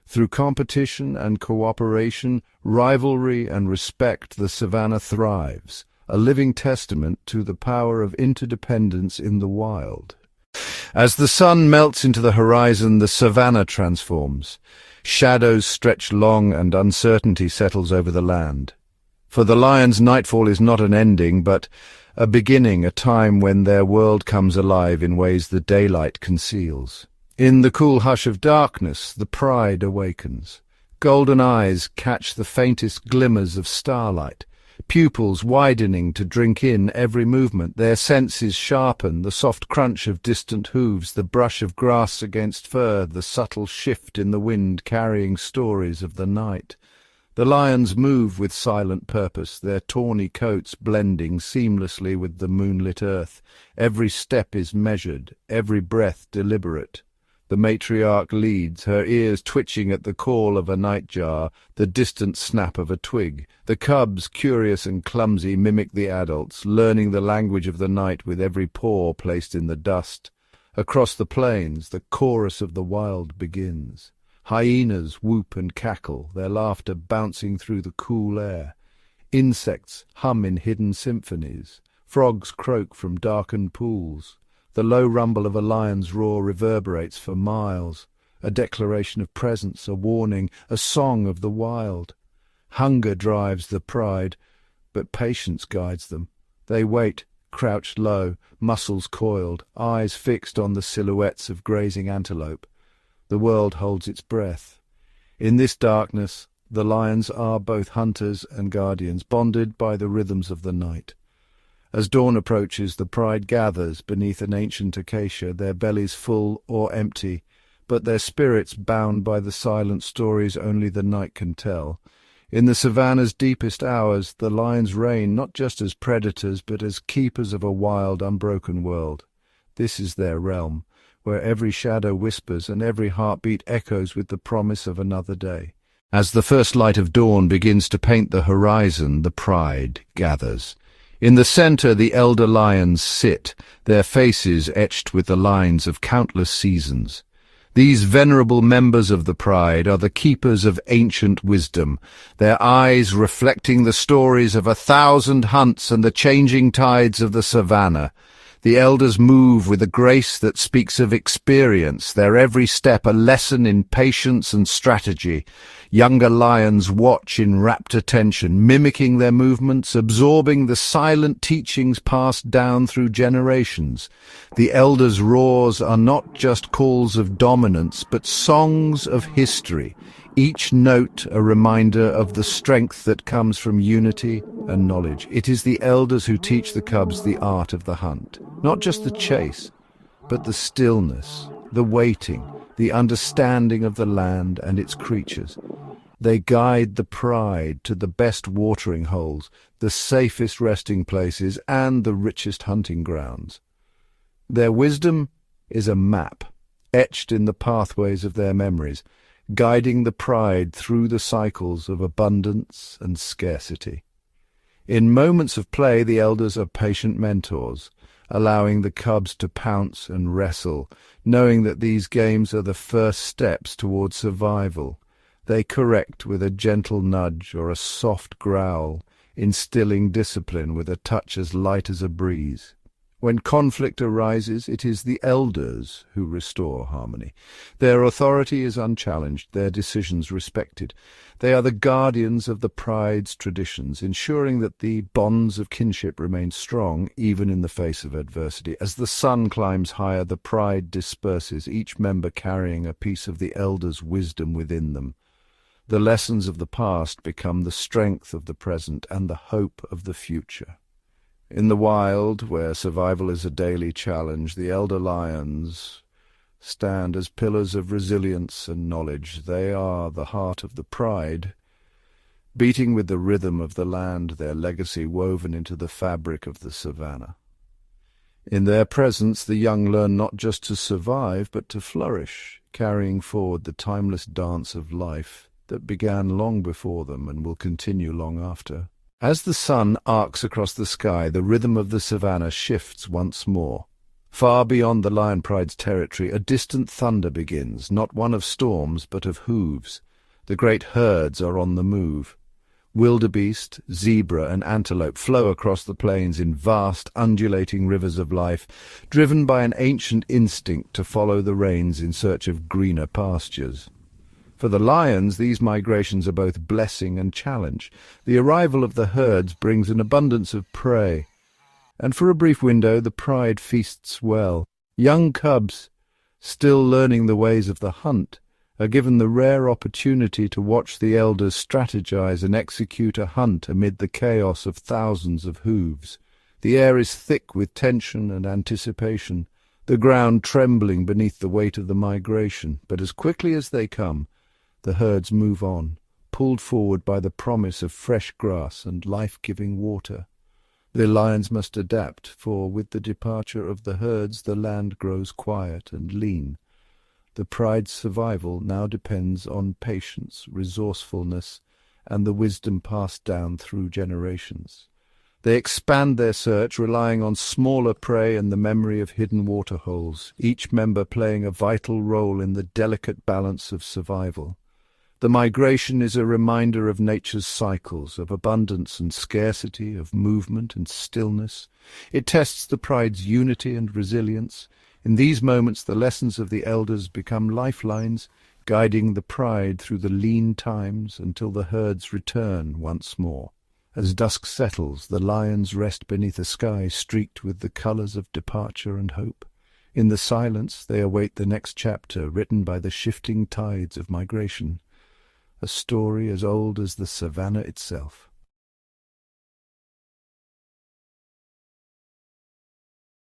Through competition and cooperation, rivalry and respect, the savannah thrives, a living testament to the power of interdependence in the wild. As the sun melts into the horizon, the savannah transforms. Shadows stretch long and uncertainty settles over the land. For the lions, nightfall is not an ending, but a beginning, a time when their world comes alive in ways the daylight conceals. In the cool hush of darkness, the pride awakens. Golden eyes catch the faintest glimmers of starlight, pupils widening to drink in every movement. Their senses sharpen, the soft crunch of distant hooves, the brush of grass against fur, the subtle shift in the wind carrying stories of the night. The lions move with silent purpose, their tawny coats blending seamlessly with the moonlit earth. Every step is measured, every breath deliberate. The matriarch leads, her ears twitching at the call of a nightjar, the distant snap of a twig. The cubs, curious and clumsy, mimic the adults, learning the language of the night with every paw placed in the dust. Across the plains, the chorus of the wild begins. Hyenas whoop and cackle, their laughter bouncing through the cool air. Insects hum in hidden symphonies. Frogs croak from darkened pools. The low rumble of a lion's roar reverberates for miles, a declaration of presence, a warning, a song of the wild. Hunger drives the pride, but patience guides them. They wait, crouched low, muscles coiled, eyes fixed on the silhouettes of grazing antelope. The world holds its breath. In this darkness, the lions are both hunters and guardians, bonded by the rhythms of the night. As dawn approaches, the pride gathers beneath an ancient acacia, their bellies full or empty, but their spirits bound by the silent stories only the night can tell. In the savannah's deepest hours, the lions reign not just as predators, but as keepers of a wild, unbroken world. This is their realm, where every shadow whispers and every heartbeat echoes with the promise of another day. As the first light of dawn begins to paint the horizon, the pride gathers. In the center, the elder lions sit, their faces etched with the lines of countless seasons. These venerable members of the pride are the keepers of ancient wisdom, their eyes reflecting the stories of 1,000 hunts and the changing tides of the savannah. The elders move with a grace that speaks of experience, their every step a lesson in patience and strategy. Younger lions watch in rapt attention, mimicking their movements, absorbing the silent teachings passed down through generations. The elders' roars are not just calls of dominance, but songs of history, each note a reminder of the strength that comes from unity and knowledge. It is the elders who teach the cubs the art of the hunt. Not just the chase, but the stillness, the waiting, the understanding of the land and its creatures. They guide the pride to the best watering holes, the safest resting places, and the richest hunting grounds. Their wisdom is a map, etched in the pathways of their memories, guiding the pride through the cycles of abundance and scarcity. In moments of play, the elders are patient mentors, allowing the cubs to pounce and wrestle, knowing that these games are the first steps toward survival. They correct with a gentle nudge or a soft growl, instilling discipline with a touch as light as a breeze. When conflict arises, it is the elders who restore harmony. Their authority is unchallenged, their decisions respected. They are the guardians of the pride's traditions, ensuring that the bonds of kinship remain strong even in the face of adversity. As the sun climbs higher, the pride disperses, each member carrying a piece of the elders' wisdom within them. The lessons of the past become the strength of the present and the hope of the future. In the wild, where survival is a daily challenge, the elder lions stand as pillars of resilience and knowledge. They are the heart of the pride, beating with the rhythm of the land, their legacy woven into the fabric of the savannah. In their presence, the young learn not just to survive, but to flourish, carrying forward the timeless dance of life that began long before them and will continue long after. As the sun arcs across the sky, the rhythm of the savannah shifts once more. Far beyond the lion pride's territory, a distant thunder begins, not one of storms, but of hooves. The great herds are on the move. Wildebeest, zebra, and antelope flow across the plains in vast, undulating rivers of life, driven by an ancient instinct to follow the rains in search of greener pastures. For the lions, these migrations are both blessing and challenge. The arrival of the herds brings an abundance of prey, and for a brief window the pride feasts well. Young cubs, still learning the ways of the hunt, are given the rare opportunity to watch the elders strategize and execute a hunt amid the chaos of thousands of hooves. The air is thick with tension and anticipation, the ground trembling beneath the weight of the migration. But as quickly as they come, the herds move on, pulled forward by the promise of fresh grass and life-giving water. The lions must adapt, for with the departure of the herds the land grows quiet and lean. The pride's survival now depends on patience, resourcefulness, and the wisdom passed down through generations. They expand their search, relying on smaller prey and the memory of hidden waterholes, each member playing a vital role in the delicate balance of survival. The migration is a reminder of nature's cycles, of abundance and scarcity, of movement and stillness. It tests the pride's unity and resilience. In these moments, the lessons of the elders become lifelines, guiding the pride through the lean times until the herds return once more. As dusk settles, the lions rest beneath a sky streaked with the colors of departure and hope. In the silence, they await the next chapter, written by the shifting tides of migration. A story as old as the savannah itself.